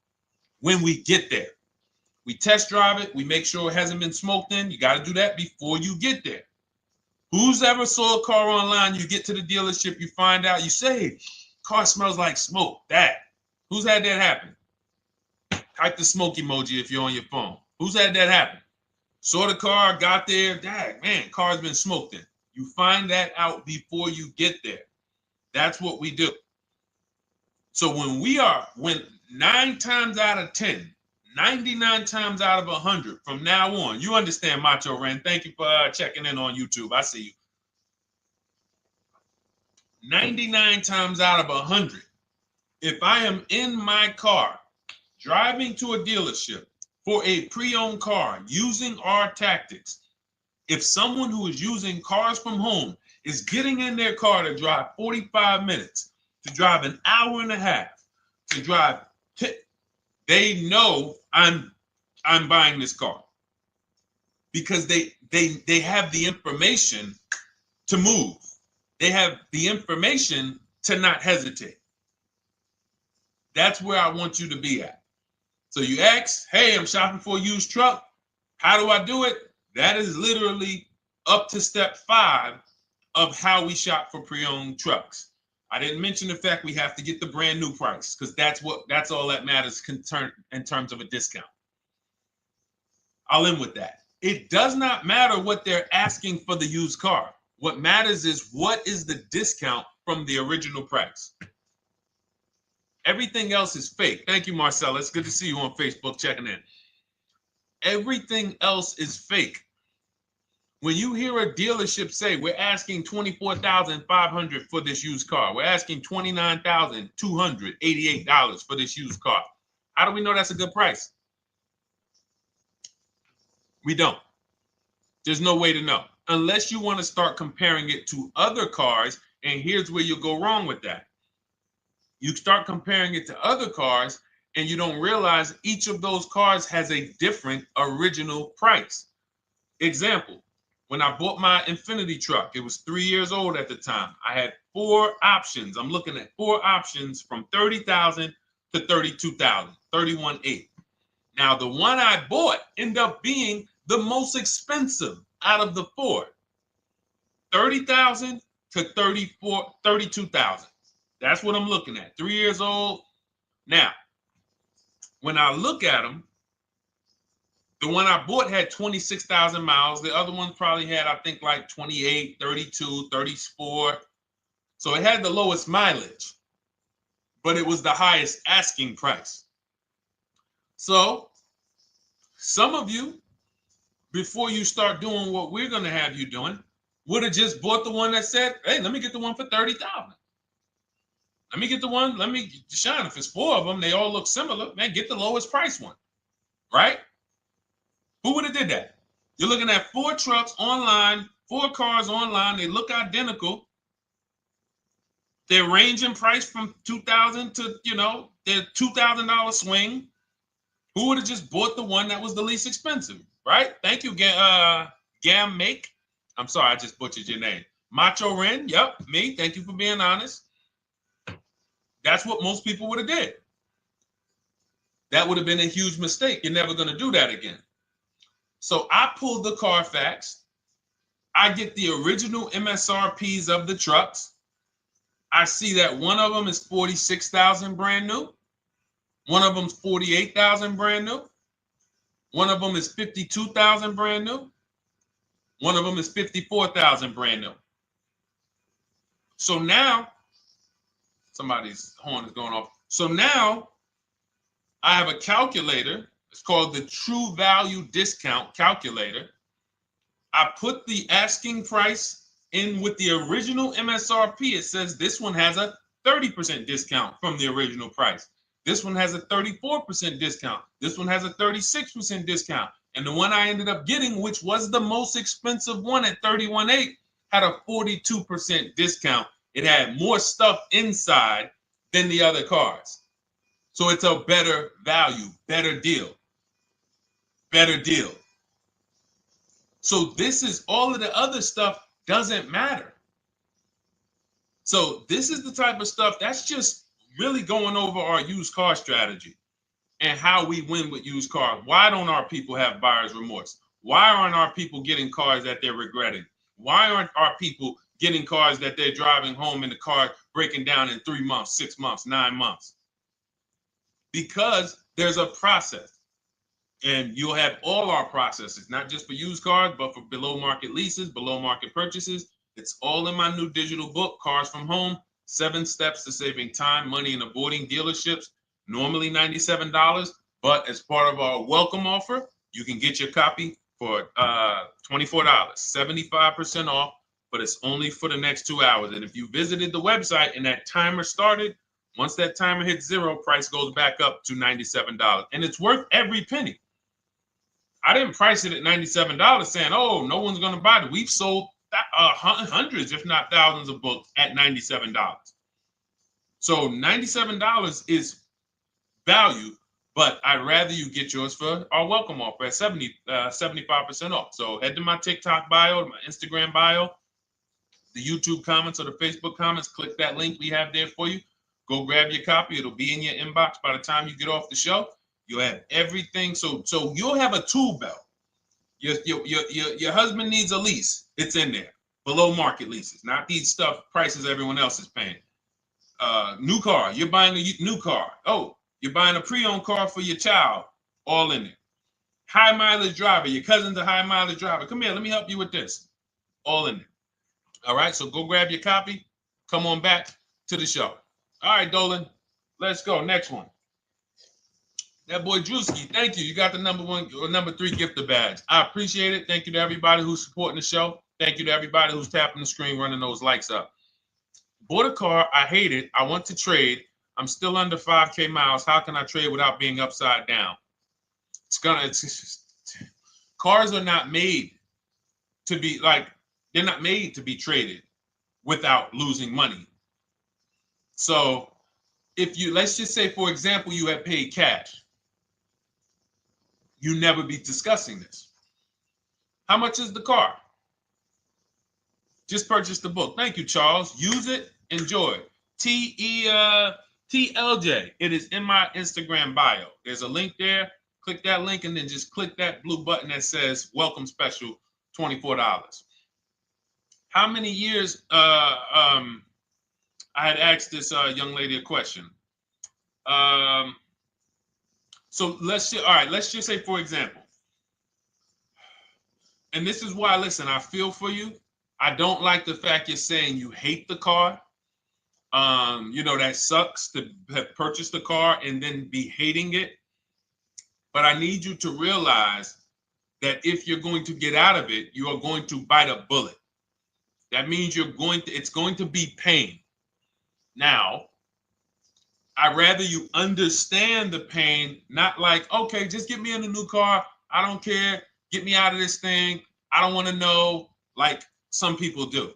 when we get there. We test drive it. We make sure it hasn't been smoked in. You got to do that before you get there. Who's ever saw a car online? You get to the dealership, you find out, you say, car smells like smoke. That. Who's had that happen? Type the smoke emoji if you're on your phone. Who's had that happen? Saw the car, got there, dang, man, car's been smoked in. You find that out before you get there. That's what we do. So when 9 times out of 10, 99 times out of 100 from now on, you understand, Macho Ren. Thank you for checking in on YouTube. I see you. 99 times out of 100, if I am in my car driving to a dealership for a pre-owned car using our tactics, if someone who is using cars from home is getting in their car to drive 45 minutes, to drive an hour and a half, to drive they know I'm buying this car because they have the information to move. They have the information to not hesitate. That's where I want you to be at. So you ask, hey, I'm shopping for a used truck. How do I do it? That is literally up to step 5 of how we shop for pre-owned trucks. I didn't mention the fact we have to get the brand new price because that's all that matters in terms of a discount. I'll end with that. It does not matter what they're asking for the used car. What matters is what is the discount from the original price. Everything else is fake. Thank you, Marcella. It's good to see you on Facebook checking in. Everything else is fake. When you hear a dealership say, we're asking $24,500 for this used car, we're asking $29,288 for this used car, how do we know that's a good price? We don't. There's no way to know unless you want to start comparing it to other cars. And here's where you'll go wrong with that. You start comparing it to other cars and you don't realize each of those cars has a different original price. Example, when I bought my Infinity truck, it was 3 years old at the time. I had 4 options. I'm looking at 4 options from $30,000 to $32,000, $31,800. Now, the one I bought ended up being the most expensive out of the 4. $30,000 to $32,000. That's what I'm looking at. 3 years old. Now, when I look at them, the one I bought had 26,000 miles. The other one probably had, I think, like 28, 32, 34. So it had the lowest mileage, but it was the highest asking price. So some of you, before you start doing what we're going to have you doing, would have just bought the one that said, hey, let me get the one for $30,000. Let me get the one, Deshone, if it's 4 of them, they all look similar, man, get the lowest price one, right? Who would have did that? You're looking at 4 trucks online, 4 cars online, they look identical. They range in price from $2,000 to, their $2,000 swing. Who would have just bought the one that was the least expensive, right? Thank you, Gam Make. I'm sorry, I just butchered your name. Macho Ren, yep, me. Thank you for being honest. That's what most people would have did. That would have been a huge mistake. You're never going to do that again. So I pulled the Carfax. I get the original MSRPs of the trucks. I see that one of them is $46,000 brand new. One of them's $48,000 brand new. One of them is $52,000 brand new. One of them is $54,000 brand new. So now, somebody's horn is going off. So now I have a calculator. It's called the True Value Discount Calculator. I put the asking price in with the original MSRP. It says this one has a 30% discount from the original price. This one has a 34% discount. This one has a 36% discount. And the one I ended up getting, which was the most expensive one at $31,800, had a 42% discount. It had more stuff inside than the other cars. So it's a better value, better deal. Better deal. So this is all of the other stuff doesn't matter. So this is the type of stuff that's just really going over our used car strategy and how we win with used cars. Why don't our people have buyer's remorse? Why aren't our people getting cars that they're regretting? Why aren't our people getting cars that they're driving home and the car breaking down in 3 months, 6 months, 9 months? Because there's a process. And you'll have all our processes, not just for used cars, but for below market leases, below market purchases. It's all in my new digital book, Cars from Home, 7 Steps to Saving Time, Money, and Avoiding Dealerships. Normally $97, but as part of our welcome offer, you can get your copy for $24, 75% off, but it's only for the next 2 hours. And if you visited the website and that timer started, once that timer hits 0, price goes back up to $97. And it's worth every penny. I didn't price it at $97 saying, oh, no one's going to buy it. We've sold hundreds, if not thousands of books at $97. So $97 is value, But I'd rather you get yours for our welcome offer at 75% off. So head to my TikTok bio, my Instagram bio, the YouTube comments or the Facebook comments. Click that link we have there for you. Go grab your copy. It'll be in your inbox by the time you get off the show. You'll have everything. So you'll have a tool belt. Your husband needs a lease. It's in there. Below market leases, not these stuff prices everyone else is paying. New car, you're buying a new car. Oh, you're buying a pre-owned car for your child. All in there. High mileage driver, your cousin's a high mileage driver. Come here, let me help you with this. All in there. All right, so go grab your copy. Come on back to the show. All right, Dolan, let's go. Next one. That boy Drewski, thank you. You got the number 1 or number 3 gifter badge. I appreciate it. Thank you to everybody who's supporting the show. Thank you to everybody who's tapping the screen, running those likes up. Bought a car. I hate it. I want to trade. I'm still under 5K miles. How can I trade without being upside down? Cars are not made to be they're not made to be traded without losing money. So let's just say, for example, you had paid cash. You never be discussing this. How much is the car? Just purchase the book. Thank you, Charles. Use it. Enjoy. TLJ. It is in my Instagram bio. There's a link there. Click that link and then just click that blue button that says welcome special, $24. How many years? I had asked this young lady a question. So let's just say, for example, and this is why, listen, I feel for you. I don't like the fact you're saying you hate the car. That sucks to have purchased the car and then be hating it. But I need you to realize that if you're going to get out of it, you are going to bite a bullet. That means it's going to be pain. Now, I'd rather you understand the pain, not like, okay, just get me in a new car. I don't care. Get me out of this thing. I don't want to know, like some people do.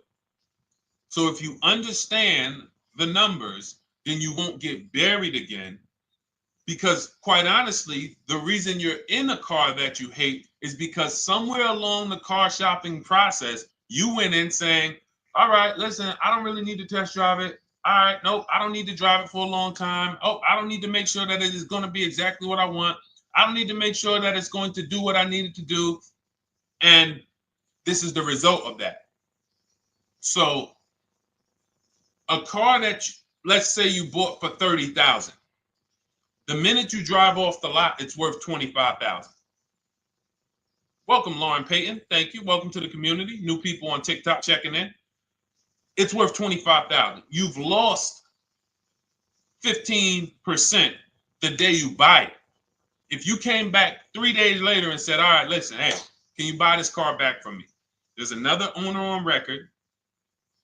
So if you understand the numbers, then you won't get buried again. Because quite honestly, the reason you're in a car that you hate is because somewhere along the car shopping process, you went in saying, all right, listen, I don't really need to test drive it. All right, nope, I don't need to drive it for a long time. Oh, I don't need to make sure that it is going to be exactly what I want. I don't need to make sure that it's going to do what I need it to do. And this is the result of that. So a car that, let's say you bought for $30,000. The minute you drive off the lot, it's worth $25,000. Welcome, Lauren Payton. Thank you. Welcome to the community. New people on TikTok checking in. It's worth $25,000. You've lost 15% the day you buy it. If you came back 3 days later and said, all right, listen, hey, can you buy this car back from me? There's another owner on record.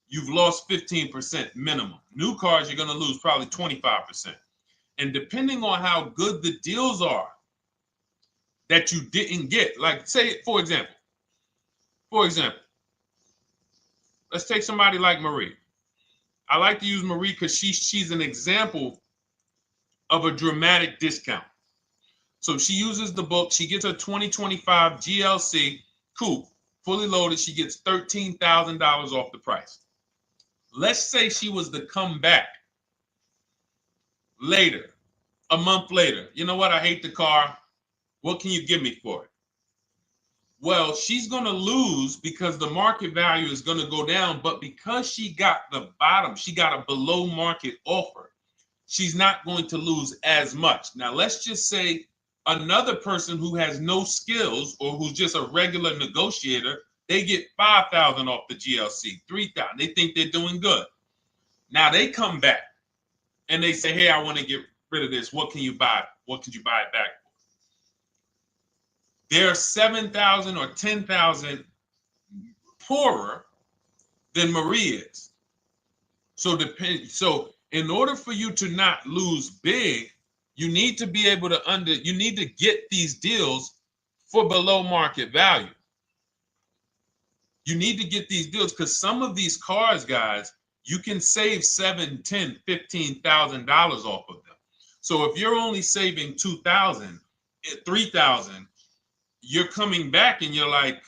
You've lost 15% minimum. New cars, you're going to lose probably 25%. And depending on how good the deals are that you didn't get, like say, for example, let's take somebody like Marie. I like to use Marie because she's an example of a dramatic discount. So she uses the book. She gets her 2025 GLC coupe, fully loaded. She gets $13,000 off the price. Let's say she was to come back later, a month later. You know what? I hate the car. What can you give me for it? Well, she's going to lose because the market value is going to go down. But because she got the bottom, she got a below market offer, she's not going to lose as much. Now, let's just say another person who has no skills or who's just a regular negotiator, they get $5,000 off the GLC, $3,000. They think they're doing good. Now they come back and they say, hey, I want to get rid of this. What can you buy? What could you buy it back for? They're 7,000 or 10,000 poorer than Marie is. So in order for you to not lose big, you need to be able to you need to get these deals for below market value. You need to get these deals because some of these cars, guys, you can save $7,000, $10,000, $15,000 off of them. So if you're only saving 2,000, 3,000, you're coming back and you're like,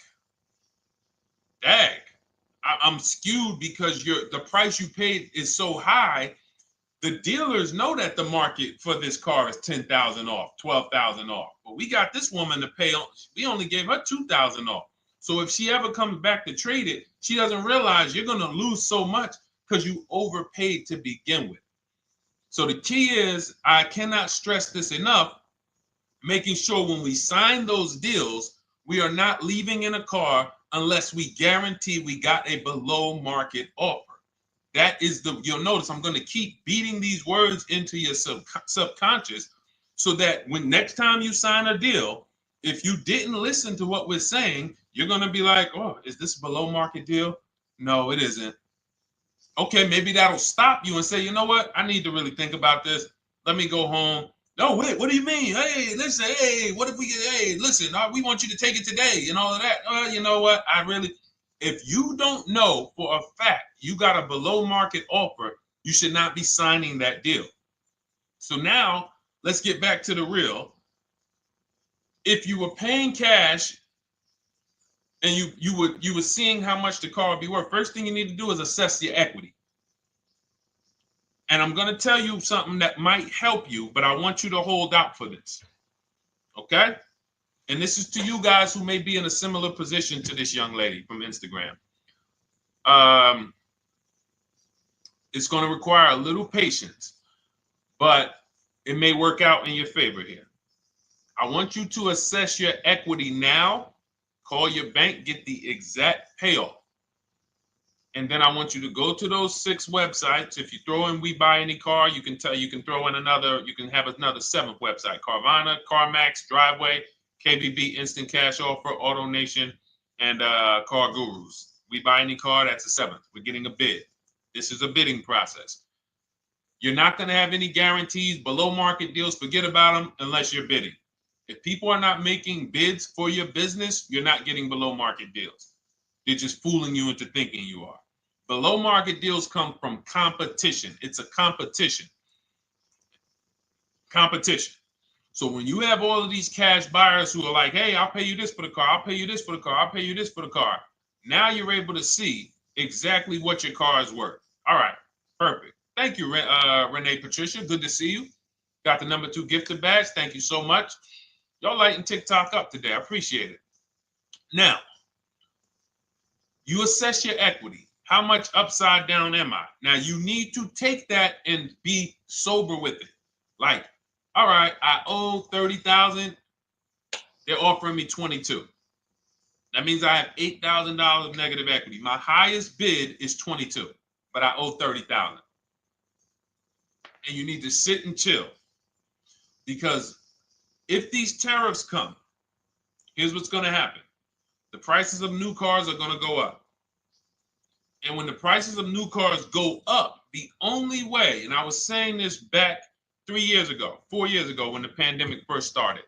dag, I'm skewed because the price you paid is so high. The dealers know that the market for this car is 10,000 off, 12,000 off. But we got this woman to pay, we only gave her 2,000 off. So if she ever comes back to trade it, she doesn't realize you're going to lose so much because you overpaid to begin with. So the key is, I cannot stress this enough, making sure when we sign those deals, we are not leaving in a car unless we guarantee we got a below market offer. That is you'll notice I'm going to keep beating these words into your subconscious so that when next time you sign a deal, if you didn't listen to what we're saying, you're going to be like, oh, is this a below market deal? No, it isn't. Okay, maybe that'll stop you and say, you know what? I need to really think about this. Let me go home. No, wait, what do you mean? Hey, listen, hey, what if we get, hey, listen, we want you to take it today and all of that. You know what? If you don't know for a fact you got a below market offer, you should not be signing that deal. So now let's get back to the real. If you were paying cash and you were seeing how much the car would be worth, first thing you need to do is assess your equity. And I'm going to tell you something that might help you, but I want you to hold out for this. Okay? And this is to you guys who may be in a similar position to this young lady from Instagram. It's going to require a little patience, but it may work out in your favor here. I want you to assess your equity now, call your bank, get the exact payoff. And then I want you to go to those 6 websites. If you throw in We Buy Any Car, you can throw in you can have another 7th website: Carvana, CarMax, Driveway, KBB, Instant Cash Offer, AutoNation, and Car Gurus. We Buy Any Car, that's the 7th. We're getting a bid. This is a bidding process. You're not going to have any guarantees, below market deals, forget about them unless you're bidding. If people are not making bids for your business, you're not getting below market deals. They're just fooling you into thinking you are. Below market deals come from competition. It's a competition. Competition. So when you have all of these cash buyers who are like, hey, I'll pay you this for the car, I'll pay you this for the car, I'll pay you this for the car. Now you're able to see exactly what your car is worth. All right, perfect. Thank you, Renee Patricia. Good to see you. Got the number 2 gifted badge. Thank you so much. Y'all lighting TikTok up today. I appreciate it. Now, you assess your equity. How much upside down am I? Now, you need to take that and be sober with it. Like, all right, I owe 30,000. They're offering me 22. That means I have $8,000 of negative equity. My highest bid is 22, but I owe 30,000. And you need to sit and chill, because if these tariffs come, here's what's going to happen. The prices of new cars are going to go up. And when the prices of new cars go up, the only way, and I was saying this back 4 years ago, when the pandemic first started,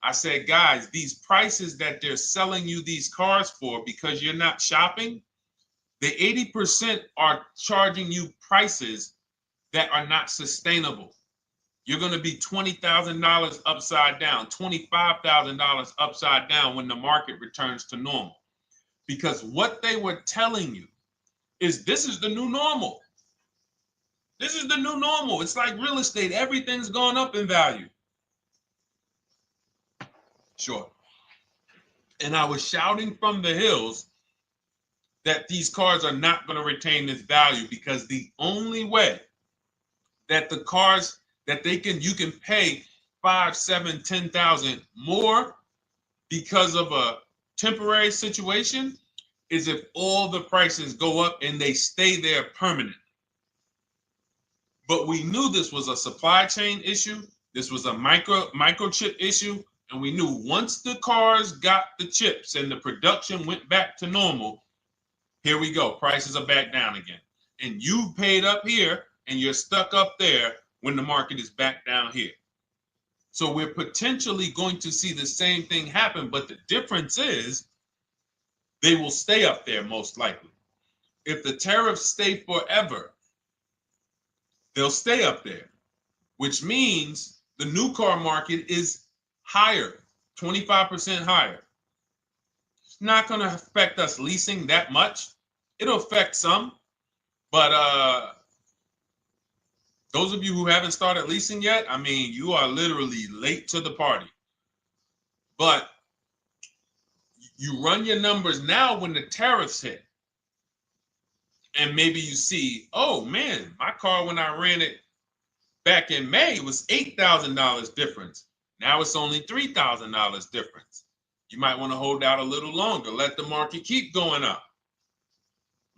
I said, guys, these prices that they're selling you these cars for because you're not shopping, the 80% are charging you prices that are not sustainable. You're going to be $20,000 upside down, $25,000 upside down when the market returns to normal. Because what they were telling you is this is the new normal. This is the new normal. It's like real estate. Everything's gone up in value. Sure. And I was shouting from the hills that these cars are not going to retain this value, because the only way that the cars that you can pay 5, 7, 10,000 more because of a temporary situation is if all the prices go up and they stay there permanently. But we knew this was a supply chain issue. This was a microchip issue. And we knew once the cars got the chips and the production went back to normal, here we go. Prices are back down again. And you paid up here and you're stuck up there when the market is back down here. So we're potentially going to see the same thing happen, but the difference is they will stay up there most likely. If the tariffs stay forever, they'll stay up there. which means the new car market is higher, 25% higher. It's not going to affect us leasing that much. It'll affect some, but those of you who haven't started leasing yet, I mean, you are literally late to the party. But you run your numbers now when the tariffs hit. And maybe you see, oh man, my car when I ran it back in May was $8,000 difference. Now it's only $3,000 difference. You might want to hold out a little longer. Let the market keep going up.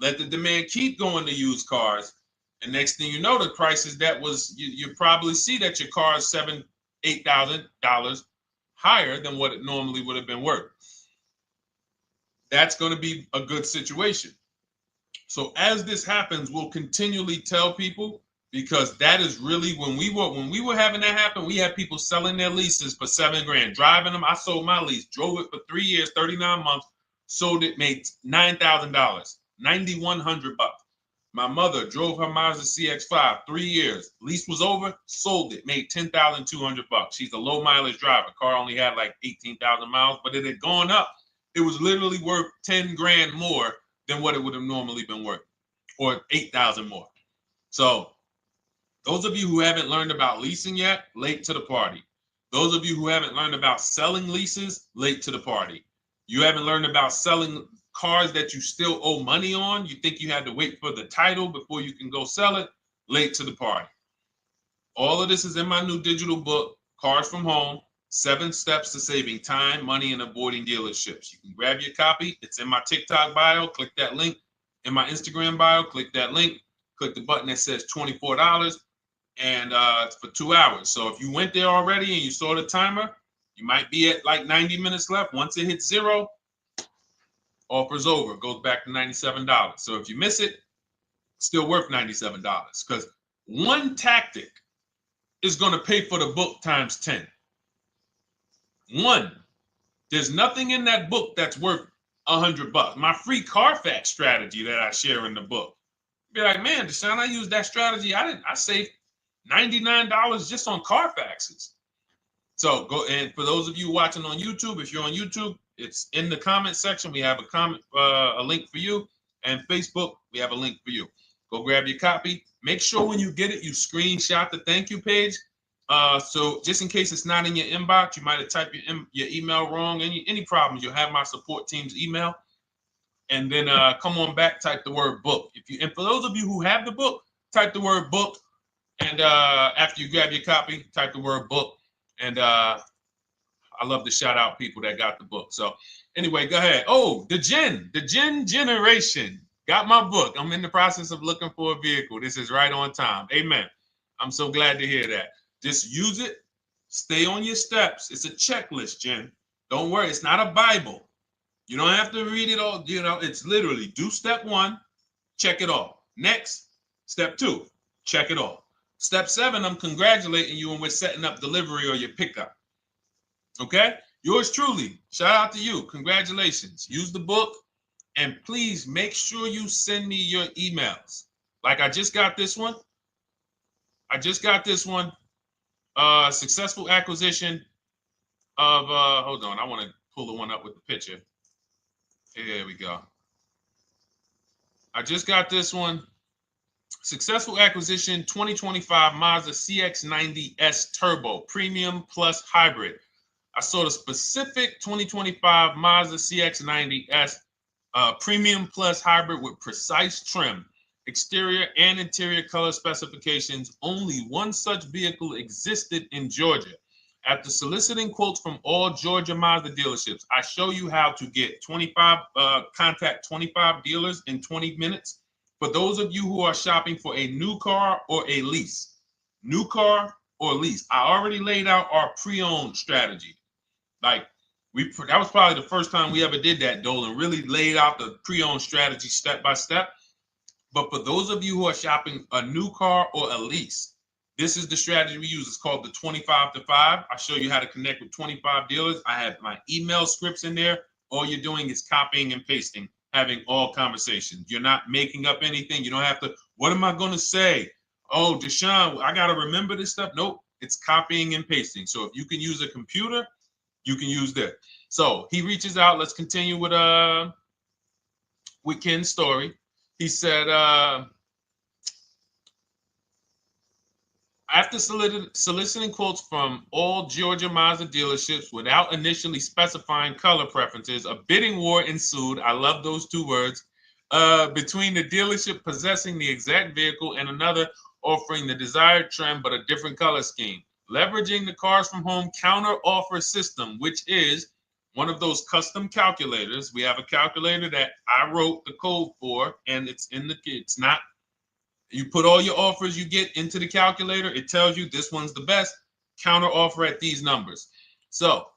Let the demand keep going to used cars. And next thing you know, the prices that was, you probably see that your car is $7,000, $8,000 higher than what it normally would have been worth. That's going to be a good situation. So as this happens, we'll continually tell people, because that is really when we were having that happen, we had people selling their leases for $7,000, driving them. I sold my lease, drove it for 3 years, 39 months, sold it, made $9,000, $9,100. My mother drove her Mazda CX-5, 3 years, lease was over, sold it, made $10,200. She's a low mileage driver. Car only had like 18,000 miles, but it had gone up. It was literally worth $10,000 more than what it would have normally been worth, or 8,000 more. So those of you who haven't learned about leasing yet, late to the party. Those of you who haven't learned about selling leases, late to the party. You haven't learned about selling cars that you still owe money on. You think you had to wait for the title before you can go sell it, late to the party. All of this is in my new digital book, Cars from Home, 7 Steps to Saving Time, Money, and Avoiding Dealerships. You can grab your copy. It's in my TikTok bio. Click that link. In my Instagram bio, click that link. Click the button that says $24, and it's for 2 hours. So if you went there already and you saw the timer, you might be at like 90 minutes left. Once it hits 0, offer's over. It goes back to $97. So if you miss it, it's still worth $97, because one tactic is going to pay for the book times 10. One, there's nothing in that book that's worth $100. My free Carfax strategy that I share in the book. Be like, man, Deshone, I used that strategy. I saved $99 just on Carfaxes. So go, and for those of you watching on YouTube, if you're on YouTube, it's in the comment section. We have a link for you, and Facebook, we have a link for you. Go grab your copy. Make sure when you get it, you screenshot the thank you page. So just in case it's not in your inbox, you might have typed your email wrong. Any problems, you'll have my support team's email. And then come on back, type the word book. And for those of you who have the book, type the word book. And after you grab your copy, type the word book. And I love to shout out people that got the book. So anyway, go ahead. Oh, the Gen Generation got my book. I'm in the process of looking for a vehicle. This is right on time. Amen. I'm so glad to hear that. Just use it. Stay on your steps. It's a checklist, Jen. Don't worry. It's not a Bible. You don't have to read it all. You know, it's literally do step 1, check it off. Next, step 2, check it off. Step 7, I'm congratulating you and we're setting up delivery or your pickup. Okay? Yours truly. Shout out to you. Congratulations. Use the book, and please make sure you send me your emails. Like I just got this one. Successful acquisition of, hold on. I want to pull the one up with the picture. Here we go. I just got this one. Successful acquisition 2025 Mazda CX-90S Turbo Premium Plus Hybrid. I saw the specific 2025 Mazda CX-90S Premium Plus Hybrid with precise trim, exterior and interior color specifications. Only one such vehicle existed in Georgia. After soliciting quotes from all Georgia Mazda dealerships, I show you how to get contact 25 dealers in 20 minutes. For those of you who are shopping for a new car or a lease, new car or lease, I already laid out our pre-owned strategy. Like that was probably the first time we ever did that, Dolan, really laid out the pre-owned strategy step by step. But for those of you who are shopping a new car or a lease, this is the strategy we use. It's called the 25 to 5. I show you how to connect with 25 dealers. I have my email scripts in there. All you're doing is copying and pasting, having all conversations. You're not making up anything. You don't have to, what am I going to say? Oh, Deshone, I got to remember this stuff. Nope, it's copying and pasting. So if you can use a computer, you can use that. So he reaches out. Let's continue with Ken's story. He said, after soliciting quotes from all Georgia Mazda dealerships without initially specifying color preferences, a bidding war ensued. I love those two words. Between the dealership possessing the exact vehicle and another offering the desired trim but a different color scheme. Leveraging the Cars from Home counter offer system, which is one of those custom calculators. We have a calculator that I wrote the code for, and it's not. You put all your offers you get into the calculator. It tells you this one's the best. Counter offer at these numbers. So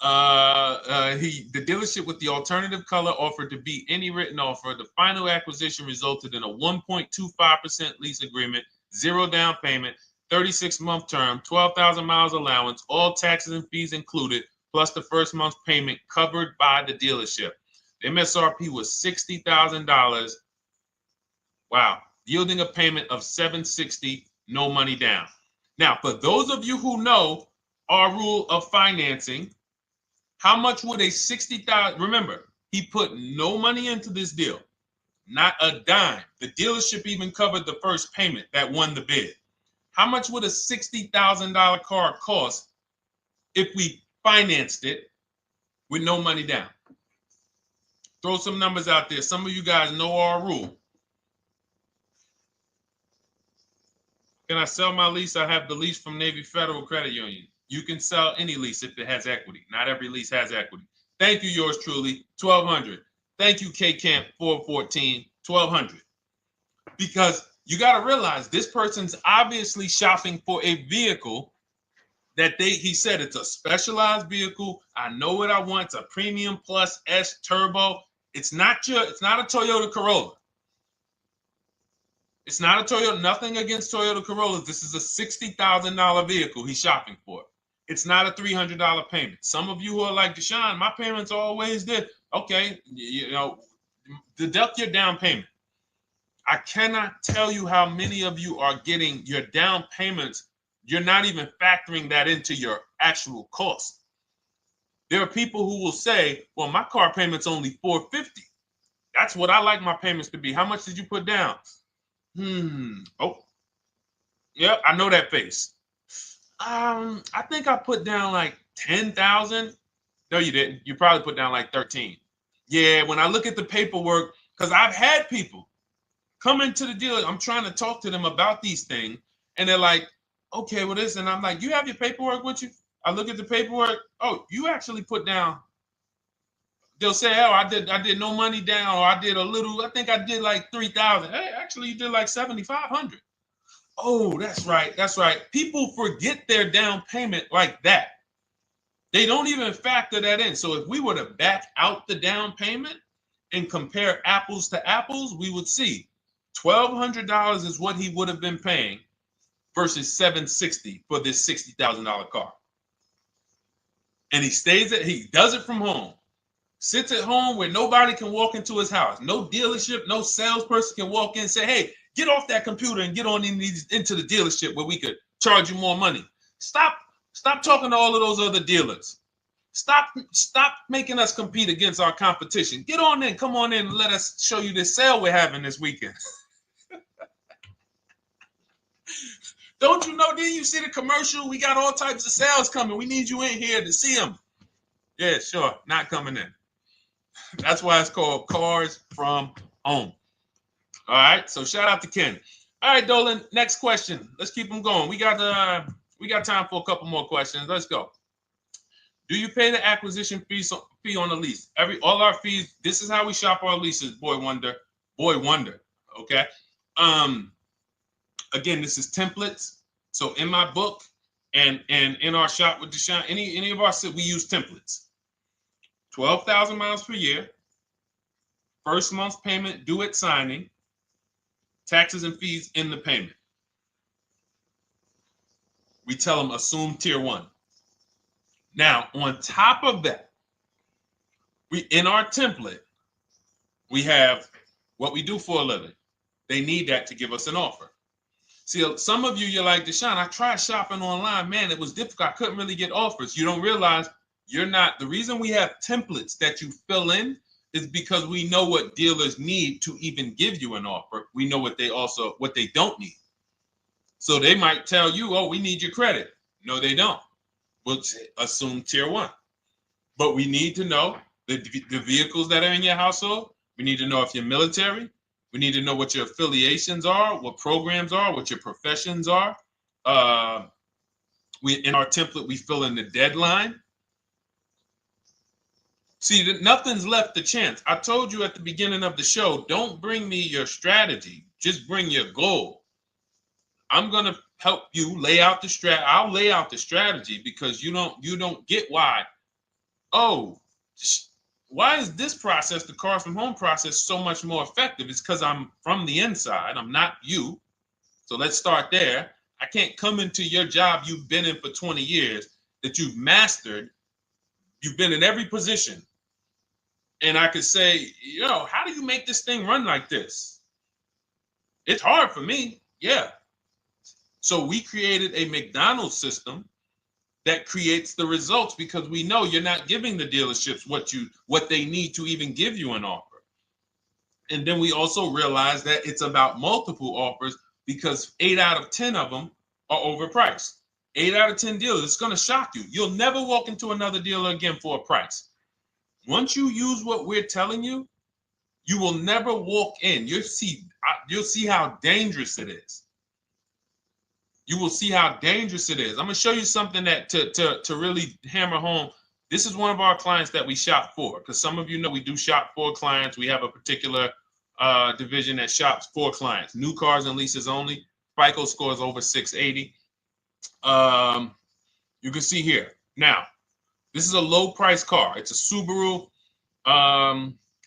the dealership with the alternative color offered to beat any written offer. The final acquisition resulted in a 1.25% lease agreement, 0 down payment, 36-month term, 12,000 miles allowance, all taxes and fees included, plus the first month's payment covered by the dealership. The MSRP was $60,000. Wow. Yielding a payment of $760, no money down. Now, for those of you who know our rule of financing, how much would a $60,000? Remember, he put no money into this deal, not a dime. The dealership even covered the first payment that won the bid. How much would a $60,000 car cost if we financed it with no money down? Throw some numbers out there. Some of you guys know our rule. Can I sell my lease? I have the lease from Navy Federal Credit Union. You can sell any lease if it has equity. Not every lease has equity. Thank you, yours truly, 1200. Thank you, K Camp 414, 1200. Because you got to realize this person's obviously shopping for a vehicle that he said it's a specialized vehicle. I know what I want. It's a premium plus S turbo. It's not a Toyota Corolla. It's not a Toyota, nothing against Toyota Corollas. This is a $60,000 vehicle he's shopping for. It's not a $300 payment. Some of you who are like, Deshone, my payments are always there. Okay, deduct your down payment. I cannot tell you how many of you are getting your down payments. You're not even factoring that into your actual cost. There are people who will say, well, my car payment's only $450. That's what I like my payments to be. How much did you put down? Oh, yep, I know that face. I think I put down like 10,000. No, you didn't. You probably put down like 13. Yeah, when I look at the paperwork, because I've had people come into the dealer. I'm trying to talk to them about these things, and they're like, okay, well, this, and I'm like, you have your paperwork with you? I look at the paperwork. Oh, you actually put down. They'll say, oh, I did no money down, or I did a little, I think I did like 3,000. Hey, actually you did like 7,500. Oh, that's right. People forget their down payment like that. They don't even factor that in. So if we were to back out the down payment and compare apples to apples, we would see $1,200 is what he would have been paying versus $760 for this $60,000 car. And he does it from home. Sits at home where nobody can walk into his house. No dealership, no salesperson can walk in and say, hey, get off that computer and get on into the dealership where we could charge you more money. Stop talking to all of those other dealers. Stop making us compete against our competition. Get on in, come on in and let us show you this sale we're having this weekend. Don't you know, didn't you see the commercial? We got all types of sales coming. We need you in here to see them. Yeah, sure, not coming in. That's why it's called Cars from Home. All right, so shout out to Ken. All right, Dolan, next question. Let's keep them going. We got time for a couple more questions. Let's go. Do you pay the acquisition fee on the lease? All our fees. This is how we shop our leases. Boy wonder. Okay. Again, this is templates. So in my book and in our shop with Deshone, any of our we use templates. 12,000 miles per year. First month's payment due at signing. Taxes and fees in the payment. We tell them assume tier 1. Now, on top of that, in our template, we have what we do for a living. They need that to give us an offer. See, some of you, you're like, Deshone, I tried shopping online. Man, it was difficult. I couldn't really get offers. You don't realize you're not. The reason we have templates that you fill in is because we know what dealers need to even give you an offer. We know what they don't need. So they might tell you, oh, we need your credit. No, they don't. We'll assume tier 1. But we need to know the vehicles that are in your household. We need to know if you're military. We need to know what your affiliations are, what programs are, what your professions are. In our template, we fill in the deadline. See, nothing's left to chance. I told you at the beginning of the show, don't bring me your strategy. Just bring your goal. I'm going to help you lay out the strategy. I'll lay out the strategy because you don't get why. Oh, why is this process, the Cars from Home process, so much more effective? It's because I'm from the inside. I'm not you. So let's start there. I can't come into your job you've been in for 20 years, that you've mastered. You've been in every position. And I could say, how do you make this thing run like this? It's hard for me. Yeah. So we created a McDonald's system that creates the results because we know you're not giving the dealerships what they need to even give you an offer. And then we also realize that it's about multiple offers because 8 out of 10 of them are overpriced. 8 out of 10 dealers, it's going to shock you. You'll never walk into another dealer again for a price. Once you use what we're telling you, you will never walk in. You'll see how dangerous it is. You will see how dangerous it is. I'm going to show you something that to really hammer home. This is one of our clients that we shop for, because some of you know we do shop for clients. We have a particular division that shops for clients. New cars and leases only. FICO scores over 680. You can see here. Now, this is a low price car. It's a Subaru.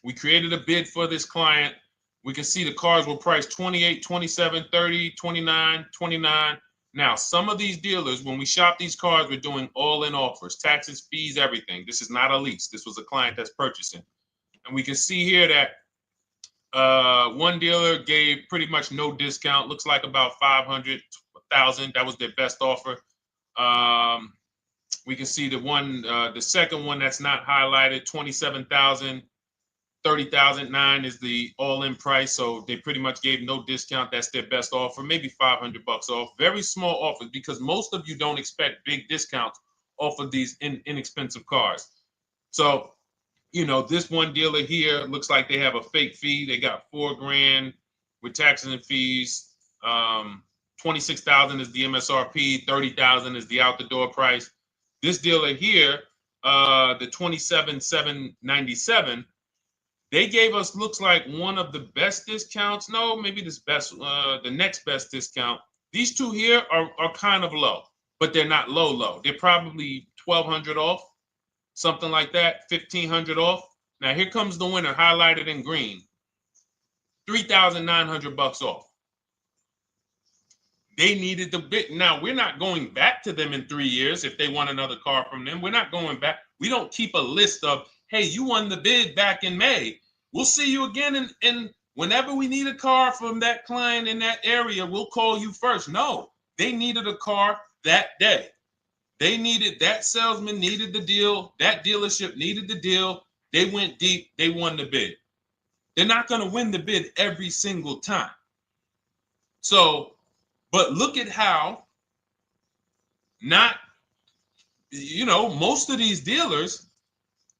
We created a bid for this client. We can see the cars were priced 28, 27, 30, 29, 29. Now, some of these dealers, when we shop these cars, we're doing all-in offers, taxes, fees, everything. This is not a lease. This was a client that's purchasing. And we can see here that one dealer gave pretty much no discount. Looks like about 500, 1,000. That was their best offer. We can see the second one that's not highlighted, 27,000. 30,009 is the all-in price, so they pretty much gave no discount. That's their best offer, maybe $500 off. Very small offers because most of you don't expect big discounts off of these inexpensive cars. So, this one dealer here looks like they have a fake fee. They got $4,000 with taxes and fees. 26,000 is the MSRP. 30,000 is the out the door price. This dealer here, the 27,797. They gave us, looks like, one of the best discounts. No, maybe the next best discount. These two here are kind of low, but they're not low. They're probably 1,200 off, something like that, 1,500 off. Now here comes the winner, highlighted in green, 3,900 off. They needed the bid. Now we're not going back to them in 3 years if they want another car from them. We're not going back. We don't keep a list of, hey, you won the bid back in May. We'll see you again. And whenever we need a car from that client in that area, we'll call you first. No, they needed a car that day. That salesman needed the deal. That dealership needed the deal. They went deep. They won the bid. They're not going to win the bid every single time. So, but look at how most of these dealers,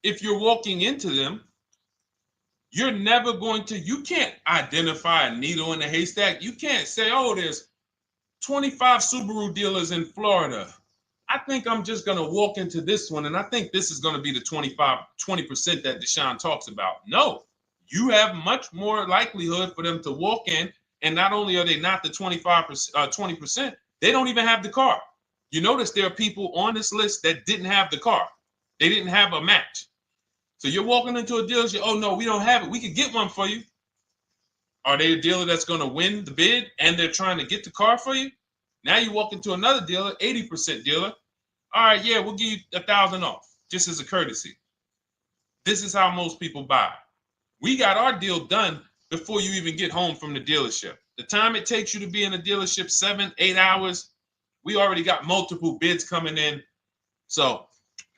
if you're walking into them, you're never you can't identify a needle in the haystack. You can't say, oh, there's 25 Subaru dealers in Florida. I think I'm just going to walk into this one, and I think this is going to be the 20% that Deshone talks about. No, you have much more likelihood for them to walk in, and not only are they not the 20%, they don't even have the car. You notice there are people on this list that didn't have the car. They didn't have a match. So you're walking into a dealership, oh, no, we don't have it. We could get one for you. Are they a dealer that's going to win the bid and they're trying to get the car for you? Now you walk into another dealer, 80% dealer. All right, yeah, we'll give you 1,000 off, just as a courtesy. This is how most people buy. We got our deal done before you even get home from the dealership. The time it takes you to be in a dealership, 7-8 hours, we already got multiple bids coming in. So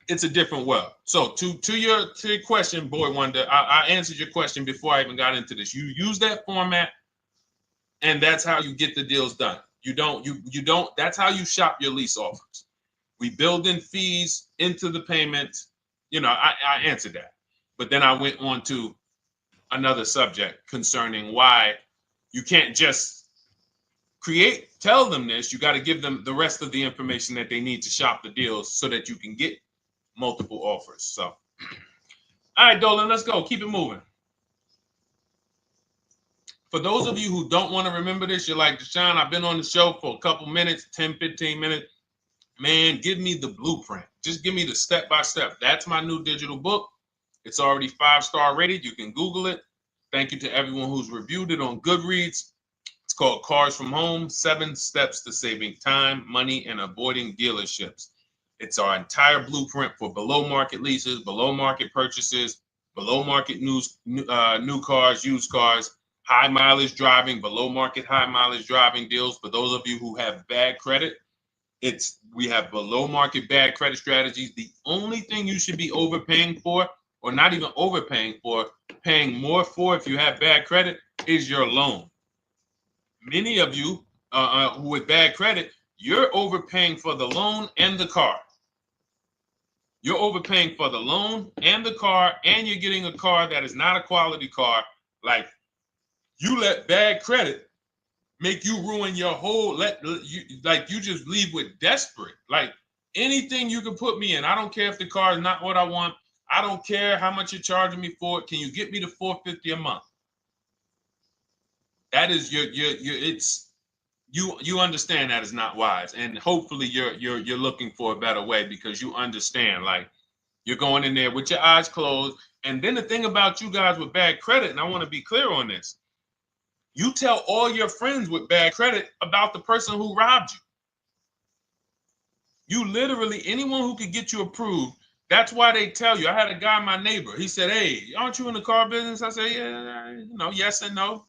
it's a different world. So to your question, Boy Wonder, I answered your question before I even got into this. You use that format, and that's how you get the deals done. You don't, that's how you shop your lease offers. We build in fees into the payments. You know, I answered that. But then I went on to another subject concerning why you can't just tell them this. You got to give them the rest of the information that they need to shop the deals so that you can get multiple offers. So, all right, Dolan, let's go. Keep it moving. For those of you who don't want to remember this, you're like, Deshone, I've been on the show for a couple minutes, 10, 15 minutes. Man, give me the blueprint. Just give me the step-by-step. That's my new digital book. It's already 5-star rated. You can Google it. Thank you to everyone who's reviewed it on Goodreads. It's called Cars from Home, 7 Steps to Saving Time, Money, and Avoiding Dealerships. It's our entire blueprint for below-market leases, below-market purchases, below-market new cars, used cars, high mileage driving, below market high mileage driving deals. For those of you who have bad credit, we have below market bad credit strategies. The only thing you should be overpaying for, or not even overpaying for, paying more for if you have bad credit, is your loan. Many of you with bad credit, you're overpaying for the loan and the car. You're overpaying for the loan and the car, and you're getting a car that is not a quality car. Like, you let bad credit make you ruin your whole, you just leave with desperate. Like, anything you can put me in. I don't care if the car is not what I want. I don't care how much you're charging me for it. Can you get me to $450 a month? That is you understand that is not wise. And hopefully you're looking for a better way, because you understand, like, you're going in there with your eyes closed. And then the thing about you guys with bad credit, and I want to be clear on this, you tell all your friends with bad credit about the person who robbed you. You literally, anyone who could get you approved, that's why they tell you. I had a guy, my neighbor, he said, hey, aren't you in the car business? I said, yeah, yes and no.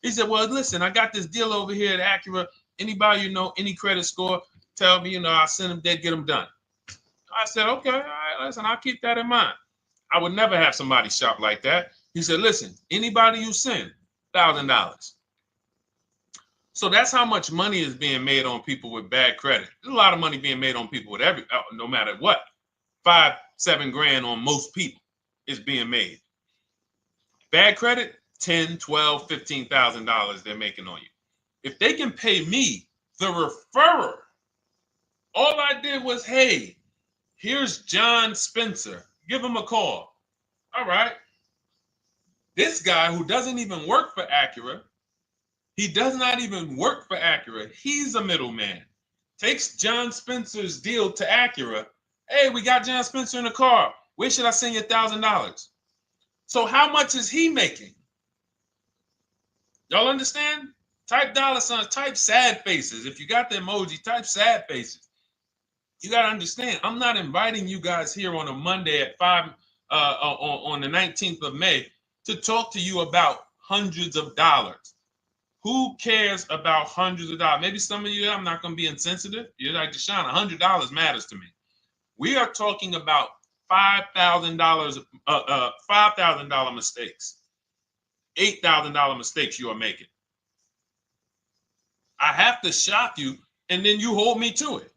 He said, well, listen, I got this deal over here at Acura. Anybody any credit score, tell me, I'll send them, they'd get them done. I said, okay, all right, listen, I'll keep that in mind. I would never have somebody shop like that. He said, listen, anybody you send, $1,000. So that's how much money is being made on people with bad credit. There's a lot of money being made on people with no matter what. 5-7 grand on most people is being made. Bad credit, $10,000, $12,000, $15,000 they're making on you. If they can pay me, the referrer, all I did was, hey, here's John Spencer. Give him a call. All right. This guy who doesn't even work for Acura, he does not even work for Acura. He's a middleman. Takes John Spencer's deal to Acura. Hey, we got John Spencer in the car. Where should I send you $1,000? So how much is he making? Y'all understand? Type $signs, type sad faces. If you got the emoji, type sad faces. You got to understand, I'm not inviting you guys here on a Monday at 5 on the 19th of May to talk to you about hundreds of dollars. Who cares about hundreds of dollars? Maybe some of you, I'm not going to be insensitive. You're like, Deshone, $100 matters to me. We are talking about $5,000 mistakes, $8,000 mistakes you are making. I have to shock you, and then you hold me to it.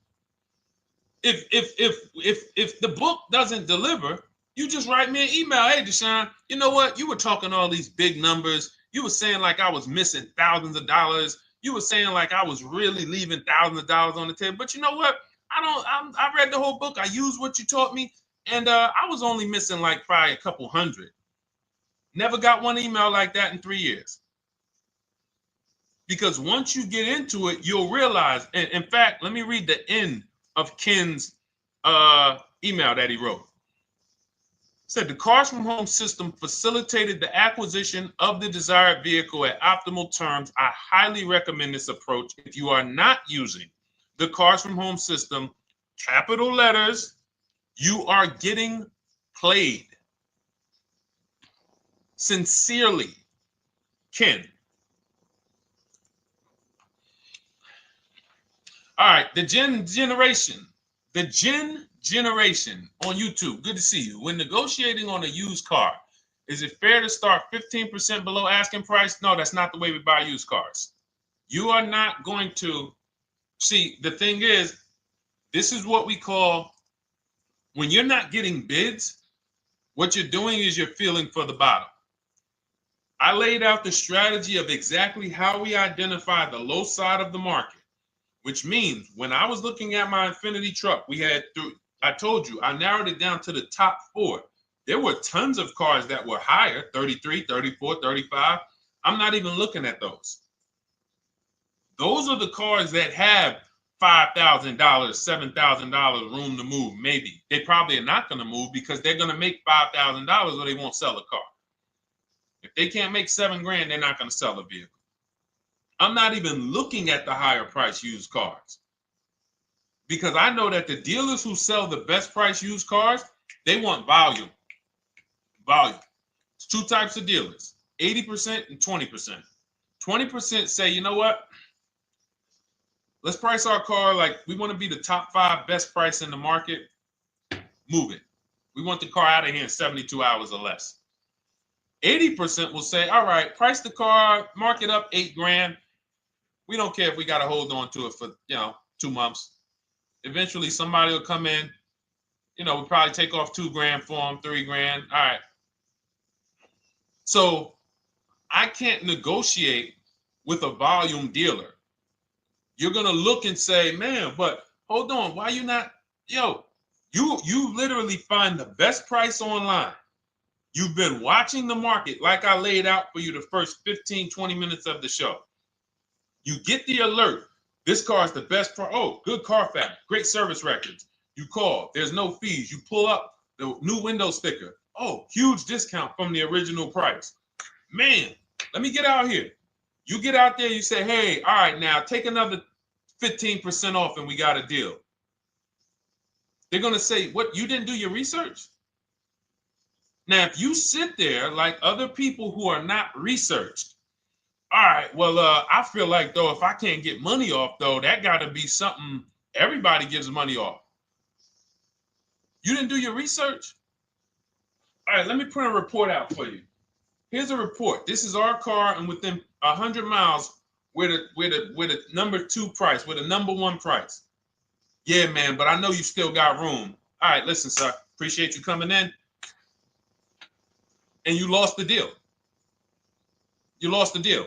If the book doesn't deliver, you just write me an email. Hey, Deshone, you know what? You were talking all these big numbers. You were saying like I was missing thousands of dollars. You were saying like I was really leaving thousands of dollars on the table. But you know what? I read the whole book. I used what you taught me. And I was only missing like probably a couple hundred. Never got one email like that in 3 years. Because once you get into it, you'll realize. And in fact, let me read the end of Ken's email that he wrote. Said the Cars from Home system facilitated the acquisition of the desired vehicle at optimal terms. I highly recommend this approach. If you are not using the Cars from Home system, capital letters, you are getting played. Sincerely, Ken. All right, the Gen Generation on YouTube. Good to see you. When negotiating on a used car, is it fair to start 15% below asking price? No, that's not the way we buy used cars. You are not going to see. The thing is, this is what we call, when you're not getting bids, what you're doing is you're feeling for the bottom. I laid out the strategy of exactly how we identify the low side of the market, which means when I was looking at my Infinity truck, I told you, I narrowed it down to the top 4. There were tons of cars that were higher, 33, 34, 35. I'm not even looking at those. Those are the cars that have $5,000, $7,000 room to move. Maybe they probably are not going to move because they're going to make $5,000 or they won't sell a car. If they can't make $7,000, they're not going to sell a vehicle. I'm not even looking at the higher price used cars because I know that the dealers who sell the best price used cars, they want volume. Volume. It's 2 types of dealers, 80% and 20%. 20% say, you know what? Let's price our car like we want to be the top 5 best price in the market. Move it. We want the car out of here in 72 hours or less. 80% will say, all right, price the car, mark it up $8,000. We don't care if we got to hold on to it for 2 months. Eventually, somebody will come in. We'll probably take off $2,000 for them, $3,000. All right. So I can't negotiate with a volume dealer. You're gonna look and say, man, but hold on, why you not? You literally find the best price online. You've been watching the market like I laid out for you the first 15, 20 minutes of the show. You get the alert. This car is the best price. Oh, good Carfax, great service records. You call, there's no fees. You pull up the new window sticker. Oh, huge discount from the original price. Man, let me get out here. You get out there, you say, hey, all right, now take another 15% off and we got a deal. They're going to say, what, you didn't do your research? Now, if you sit there like other people who are not researched, all right, well, I feel like, though, if I can't get money off, though, that got to be something everybody gives money off. You didn't do your research? All right, let me print a report out for you. Here's a report. This is our car, and within 100 miles, we're the number 2 price, we're the number 1 price. Yeah, man, but I know you still got room. All right, listen, sir, appreciate you coming in. And you lost the deal. You lost the deal.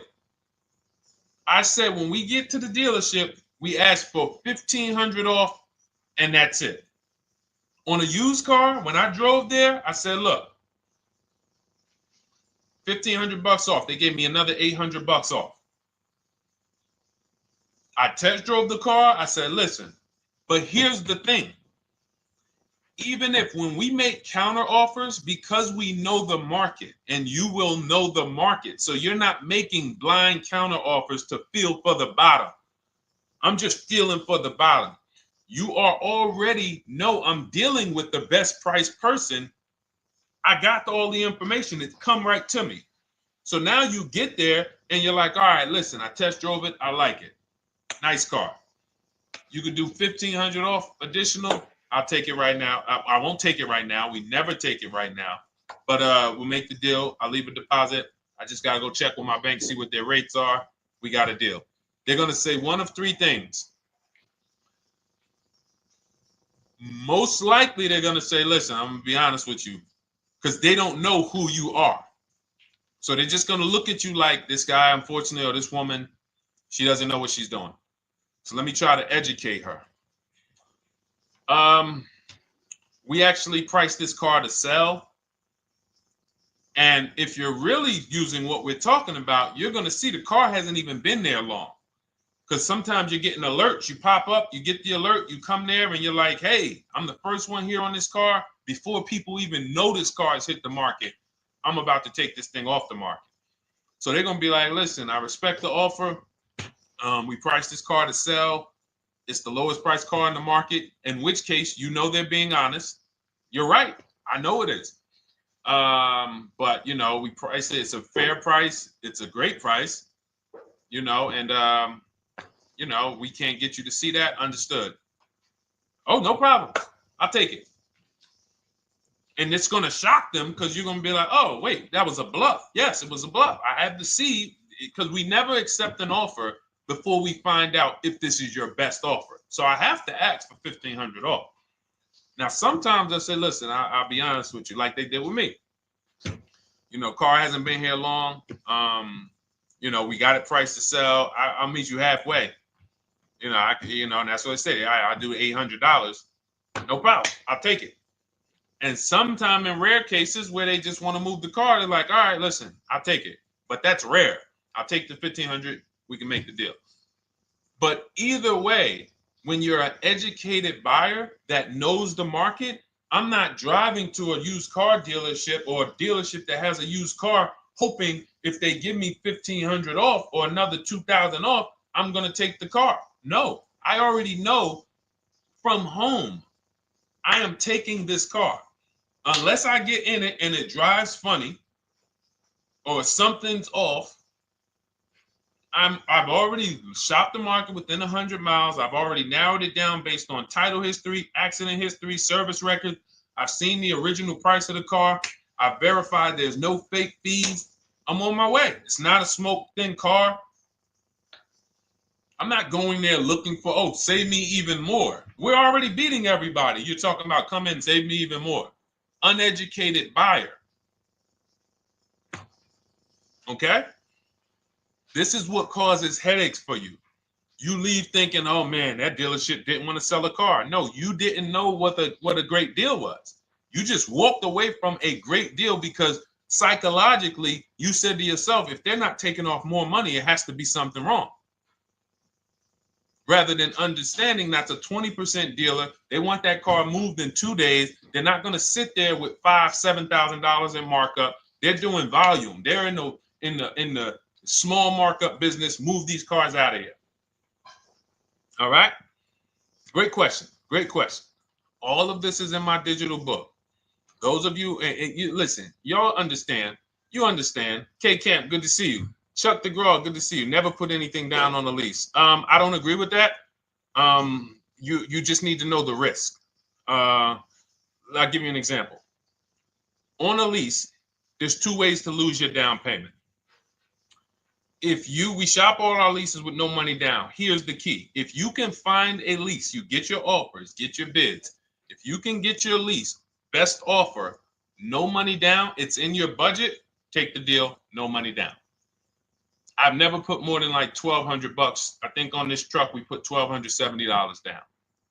I said when we get to the dealership, we ask for $1,500 off, and that's it. On a used car, when I drove there, I said, look, $1,500 off. They gave me another $800 off. I test drove the car. I said, listen, but here's the thing. Even if when we make counter offers, because we know the market, and you will know the market, so you're not making blind counter offers to feel for the bottom. I'm just feeling for the bottom. You are already know I'm dealing with the best price person. I got all the information. It's come right to me. So now you get there and you're like, all right, listen, I test drove it. I like it. Nice car. You could do $1,500 off additional. I'll take it right now. I won't take it right now. We never take it right now. But we'll make the deal. I'll leave a deposit. I just got to go check with my bank, see what their rates are. We got a deal. They're going to say one of 3 things. Most likely they're going to say, listen, I'm going to be honest with you, because they don't know who you are. So they're just going to look at you like this guy, unfortunately, or this woman, she doesn't know what she's doing. So let me try to educate her. We actually priced this car to sell. And if you're really using what we're talking about, you're going to see the car hasn't even been there long. Because sometimes you're getting alerts. You pop up, you get the alert, you come there, and you're like, hey, I'm the first one here on this car. Before people even know this car has hit the market, I'm about to take this thing off the market. So they're going to be like, listen, I respect the offer. We priced this car to sell. It's the lowest price car in the market, in which case, you know they're being honest. You're right. I know it is. But, we price it. It's a fair price. It's a great price, and, you know, we can't get you to see that. Understood. Oh, no problem. I'll take it. And it's going to shock them because you're going to be like, oh, wait, that was a bluff. Yes, it was a bluff. I had to see, because we never accept an offer before we find out if this is your best offer. So I have to ask for $1,500 off. Now, sometimes I say, listen, I'll be honest with you, like they did with me. You know, car hasn't been here long. You know, we got it priced to sell. I'll meet you halfway. You know, and that's what I say. I do $800. No problem. I'll take it. And sometime in rare cases where they just want to move the car, they're like, all right, listen, I'll take it. But that's rare. I'll take the $1,500. We can make the deal. But either way, when you're an educated buyer that knows the market, I'm not driving to a used car dealership or a dealership that has a used car hoping if they give me $1,500 off or another $2,000 off, I'm going to take the car. No, I already know from home I am taking this car. Unless I get in it and it drives funny or something's off, I've already shopped the market within 100 miles. I've already narrowed it down based on title history, accident history, service record. I've seen the original price of the car. I've verified there's no fake fees. I'm on my way. It's not a smoke thin car. I'm not going there looking for, oh, save me even more. We're already beating everybody. You're talking about come in, save me even more. Uneducated buyer. Okay? This is what causes headaches for you. You leave thinking, oh man, that dealership didn't want to sell a car. No, you didn't know what a great deal was. You just walked away from a great deal because psychologically you said to yourself, if they're not taking off more money, it has to be something wrong. Rather than understanding that's a 20% dealer, they want that car moved in 2 days. They're not going to sit there with $5,000, $7,000 in markup. They're doing volume. They're in the small markup business. Move these cars out of here. All right. Great question. Great question. All of this is in my digital book. Those of you, and you listen, y'all understand. You understand. K Camp, good to see you. Chuck DeGraw, good to see you. Never put anything down on a lease. I don't agree with that. You just need to know the risk. I'll give you an example. On a lease, there's 2 ways to lose your down payment. We shop all our leases with no money down. Here's the key. If you can find a lease, you get your offers, get your bids. If you can get your lease, best offer, no money down, it's in your budget, take the deal, no money down. I've never put more than like $1,200. I think on this truck, we put $1,270 down.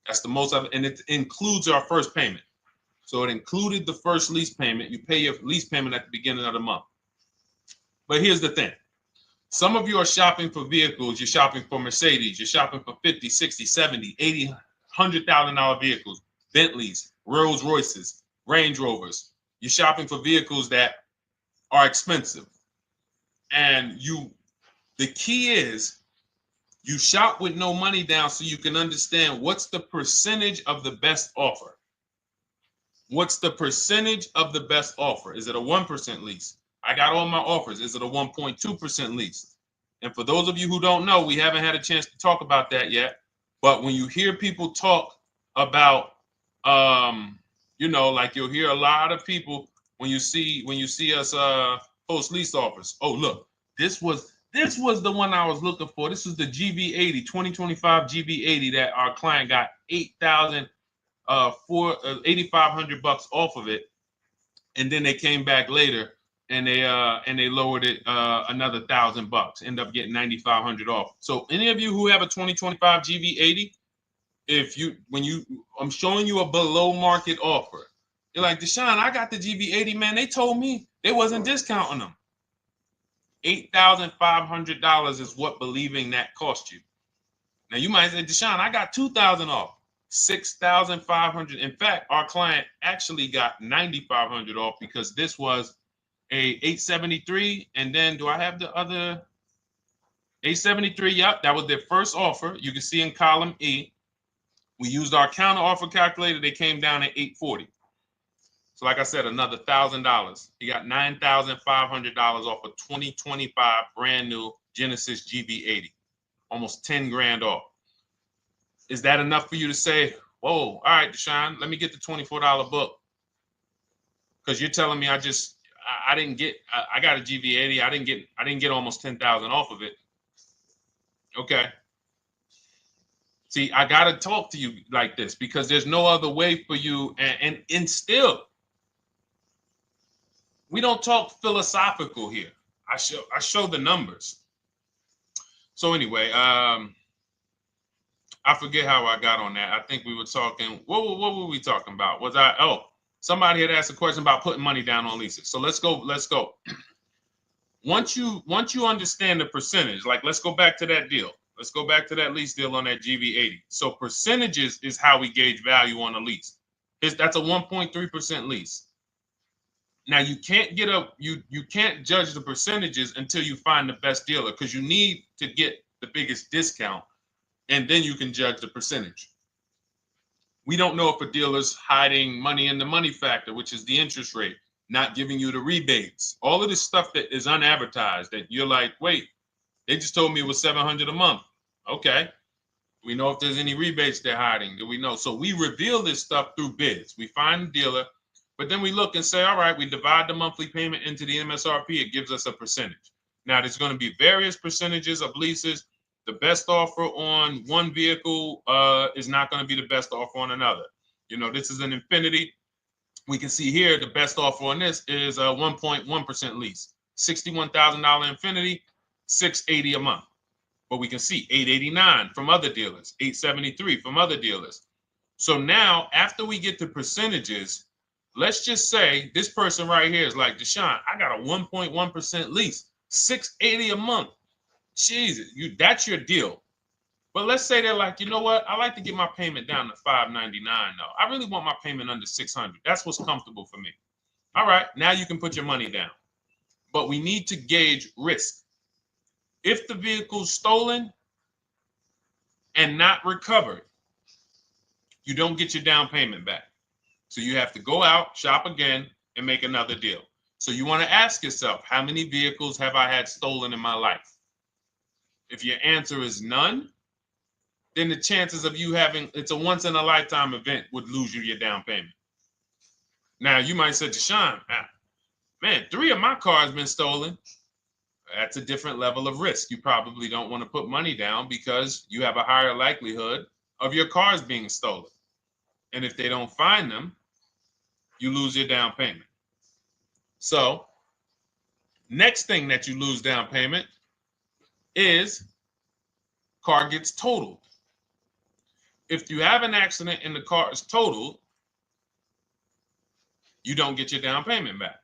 That's the most, and it includes our first payment. So it included the first lease payment. You pay your lease payment at the beginning of the month. But here's the thing. Some of you are shopping for vehicles. You're shopping for Mercedes. You're shopping for 50, 60, 70, 80, $100,000 vehicles, Bentleys, Rolls Royces, Range Rovers. You're shopping for vehicles that are expensive. And the key is you shop with no money down so you can understand what's the percentage of the best offer. What's the percentage of the best offer? Is it a 1% lease? I got all my offers. Is it a 1.2% lease? And for those of you who don't know, we haven't had a chance to talk about that yet. But when you hear people talk about, like you'll hear a lot of people when you see us post lease offers. Oh, look, this was the one I was looking for. This is the GV80, 2025 GV80 that our client got $8,500 off of it, and then they came back later and they lowered it another $1,000. End up getting $9,500 off. So any of you who have a 2025 GV80, I'm showing you a below market offer. You're like, Deshone, I got the GV80, man. They told me they wasn't discounting them. $8,500 is what believing that cost you. Now you might say, Deshone, I got $2,000 off. $6,500. In fact, our client actually got $9,500 off because this was a 873. And then do I have the other 873? Yep, that was their first offer. You can see in column E. We used our counter offer calculator. They came down at 840. So like I said, another $1,000. He got $9,500 off a 2025 brand new Genesis GV80. almost 10 grand off. Is that enough for you to say, whoa, all right, Deshone, let me get the $24 book? Because you're telling me I didn't get, I got a GV80. I didn't get almost 10,000 off of it. Okay. See, I got to talk to you like this because there's no other way for you. And still, we don't talk philosophical here. I show the numbers. So anyway, I forget how I got on that. I think we were talking, what were we talking about? Somebody had asked a question about putting money down on leases. So let's go. Once you understand the percentage, like let's go back to that deal. Let's go back to that lease deal on that GV80. So percentages is how we gauge value on a lease. That's a 1.3% lease. Now you can't you can't judge the percentages until you find the best dealer, because you need to get the biggest discount, and then you can judge the percentage. We don't know if a dealer's hiding money in the money factor, which is the interest rate, not giving you the rebates, all of this stuff that is unadvertised that you're like, wait, they just told me it was $700 a month. Okay. We know if there's any rebates they're hiding. Do we know? So we reveal this stuff through bids. We find the dealer, but then we look and say, all right, we divide the monthly payment into the MSRP. It gives us a percentage. Now, there's going to be various percentages of leases. The best offer on one vehicle is not going to be the best offer on another. You know, this is an Infinity. We can see here the best offer on this is a 1.1% lease. $61,000 Infinity, $680 a month. But we can see $889 from other dealers, $873 from other dealers. So now, after we get to percentages, let's just say this person right here is like, Deshone, I got a 1.1% lease, $680 a month. Jesus, that's your deal. But let's say they're like, you know what? I like to get my payment down to $599 though. I really want my payment under $600. That's what's comfortable for me. All right, now you can put your money down. But we need to gauge risk. If the vehicle's stolen and not recovered, you don't get your down payment back. So you have to go out, shop again, and make another deal. So you want to ask yourself, how many vehicles have I had stolen in my life? If your answer is none, then the chances of you having, it's a once in a lifetime event, would lose you your down payment. Now you might say, Deshone, man, 3 of my cars been stolen. That's a different level of risk. You probably don't want to put money down because you have a higher likelihood of your cars being stolen. And if they don't find them, you lose your down payment. So next thing that you lose down payment is car gets totaled. If you have an accident and the car is totaled, you don't get your down payment back.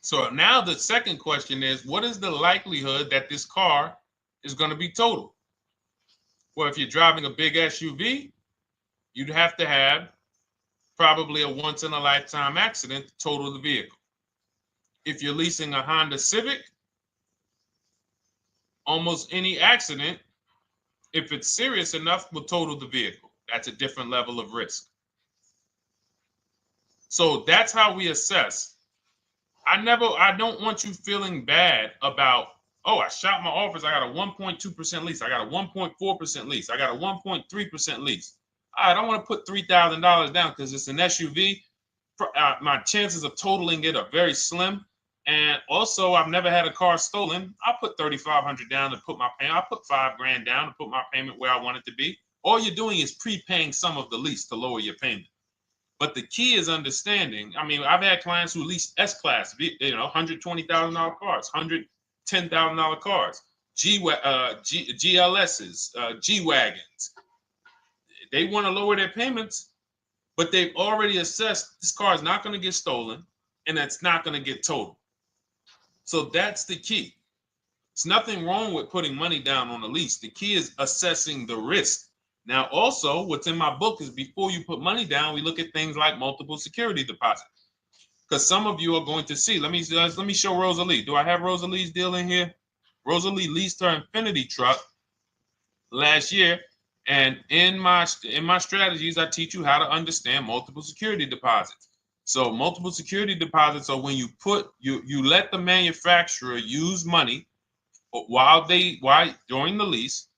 So now the second question is, what is the likelihood that this car is going to be totaled? Well, if you're driving a big SUV, you'd have to have probably a once in a lifetime accident to total the vehicle. If you're leasing a Honda Civic, almost any accident, if it's serious enough, will total the vehicle. That's a different level of risk. So that's how we assess. I don't want you feeling bad about, oh, I shot my offers. I got a 1.2% lease. I got a 1.4% lease. I got a 1.3% lease. I don't want to put $3,000 down because it's an SUV. My chances of totaling it are very slim. And also, I've never had a car stolen. I put $3,500 down to put my payment. I put $5,000 down to put my payment where I want it to be. All you're doing is prepaying some of the lease to lower your payment. But the key is understanding. I mean, I've had clients who lease S-Class, $120,000 cars, $110,000 cars, GLSs, G-Wagons. They want to lower their payments, but they've already assessed this car is not going to get stolen and it's not going to get totaled. So that's the key. There's nothing wrong with putting money down on a lease. The key is assessing the risk. Now, also, what's in my book is before you put money down, we look at things like multiple security deposits. Because some of you are going to see, let me show Rosalie. Do I have Rosalie's deal in here? Rosalie leased her Infinity truck last year. And in my strategies, I teach you how to understand multiple security deposits. So multiple security deposits are when you let the manufacturer use money during the lease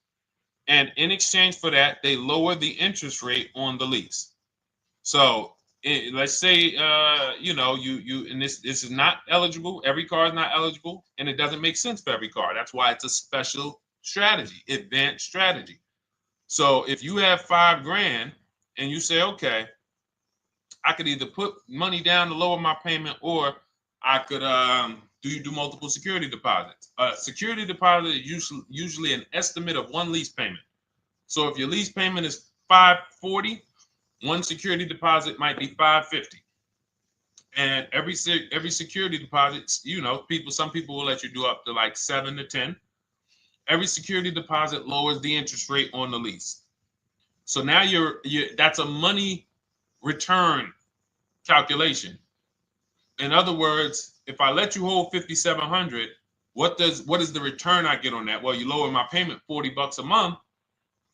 And in exchange for that, they lower the interest rate on the lease. So let's say, and this is not eligible. Every car is not eligible, and it doesn't make sense for every car. That's why it's a special strategy, advanced strategy. So if you have $5,000 and you say, okay, I could either put money down to lower my payment, or I could do multiple security deposits. Security deposit is usually an estimate of one lease payment. So if your lease payment is $540, one security deposit might be $550. And every security deposit, some people will let you do up to like 7 to 10. Every security deposit lowers the interest rate on the lease. So now that's a money return calculation. In other words, if I let you hold $5,700, what is the return I get on that? Well, you lower my payment $40 a month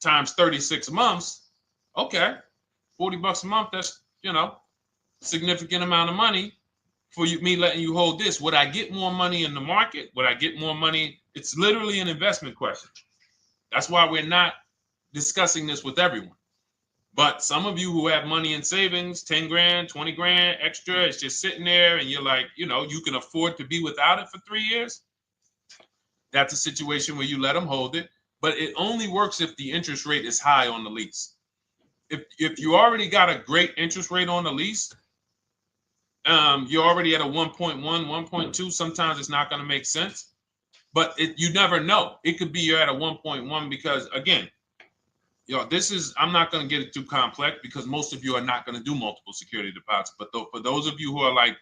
times 36 months. Okay, $40 a month. That's significant amount of money for me letting you hold this. Would I get more money in the market? Would I get more money? It's literally an investment question. That's why we're not discussing this with everyone. But some of you who have money in savings, 10 grand, 20 grand extra, it's just sitting there, and you're like, you can afford to be without it for 3 years. That's a situation where you let them hold it, but it only works if the interest rate is high on the lease. If you already got a great interest rate on the lease, you're already at a 1.1, 1.2. Sometimes it's not going to make sense, but you never know. It could be you're at a 1.1 because, again, I'm not going to get it too complex because most of you are not going to do multiple security deposits. But for those of you who are like,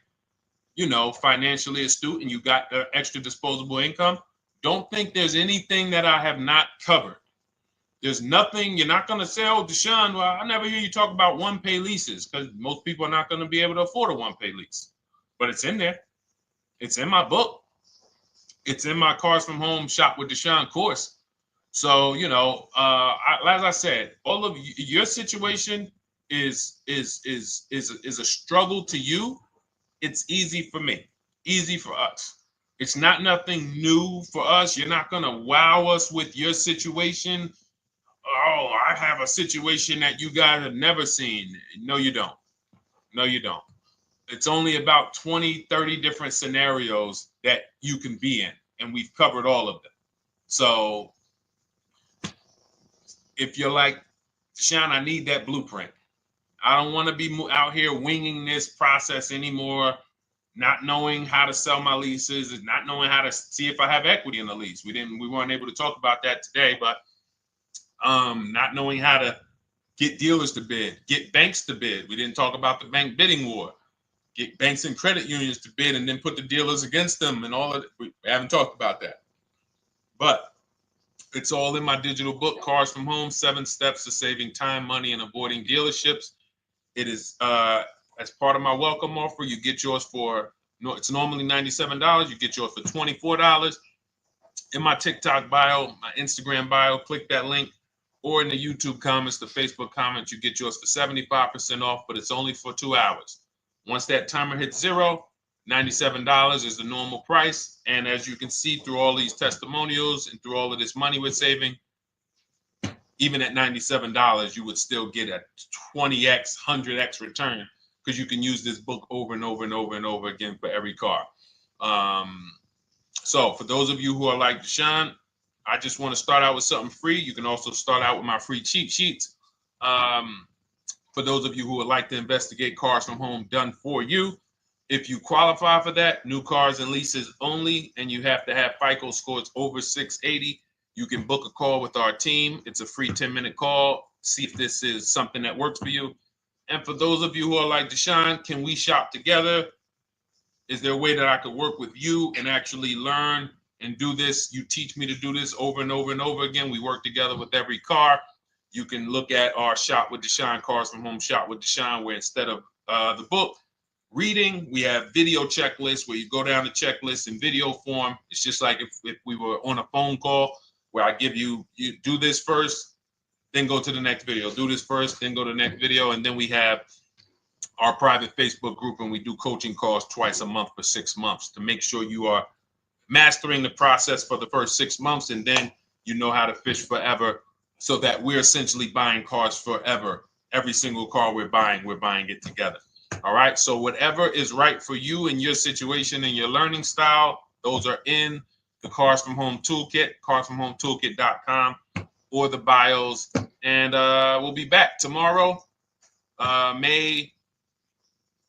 financially astute and you got the extra disposable income, don't think there's anything that I have not covered. There's nothing. You're not going to say, oh, Deshone, well, I never hear you talk about one-pay leases, because most people are not going to be able to afford a one-pay lease. But it's in there. It's in my book. It's in my Cars from Home Shop with Deshone course. So, as I said, all of your situation is a struggle to you. It's easy for me, easy for us. It's nothing new for us. You're not going to wow us with your situation. Oh, I have a situation that you guys have never seen. No, you don't. No, you don't. It's only about 20, 30 different scenarios that you can be in, and we've covered all of them. So if you're like, Deshone, I need that blueprint. I don't want to be out here winging this process anymore, not knowing how to sell my leases and not knowing how to see if I have equity in the lease. We weren't able to talk about that today, but not knowing how to get dealers to bid, get banks to bid. We didn't talk about the bank bidding war. Get banks and credit unions to bid and then put the dealers against them and all of it. We haven't talked about that. But it's all in my digital book, Cars from Home, 7 Steps to Saving Time, Money, and Avoiding Dealerships. It is as part of my welcome offer. You get yours it's normally $97. You get yours for $24. In my TikTok bio, my Instagram bio, click that link, or in the YouTube comments, the Facebook comments, you get yours for 75% off, but it's only for 2 hours. Once that timer hits 0, $97 is the normal price. And as you can see through all these testimonials and through all of this money we're saving, even at $97, you would still get a 20x, 100x return, because you can use this book over and over and over and over again for every car. So for those of you who are like, Deshone, I just want to start out with something free, you can also start out with my free cheat sheets. For those of you who would like to investigate Cars from Home done for you, if you qualify for that, new cars and leases only, and you have to have FICO scores over 680, you can book a call with our team. It's a free 10-minute call. See if this is something that works for you. And for those of you who are like, Deshone, can we shop together? Is there a way that I could work with you and actually learn and do this? You teach me to do this over and over and over again. We work together with every car. You can look at our Shop with Deshone, Cars from Home Shop with Deshone, where instead of the book reading, we have video checklists where you go down the checklist in video form. It's just like if we were on a phone call, where I give you do this first, then go to the next video. Do this first, then go to the next video. And then we have our private Facebook group, and we do coaching calls twice a month for 6 months to make sure you are mastering the process for the first 6 months, and then you know how to fish forever so that we're essentially buying cars forever. Every single car we're buying it together. All right. So whatever is right for you and your situation and your learning style, those are in the Cars from Home Toolkit, carsfromhometoolkit.com, or the bios. And we'll be back tomorrow, May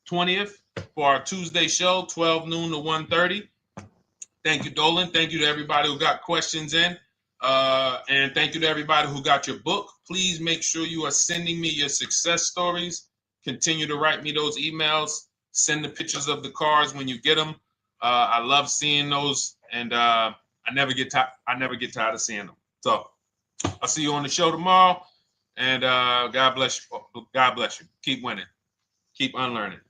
20th, for our Tuesday show, 12 noon to 1:30. Thank you, Dolan. Thank you to everybody who got questions in. And thank you to everybody who got your book. Please make sure you are sending me your success stories. Continue to write me those emails. Send the pictures of the cars when you get them. I love seeing those, and I never get tired of seeing them. So I'll see you on the show tomorrow. And God bless you. God bless you. Keep winning. Keep unlearning.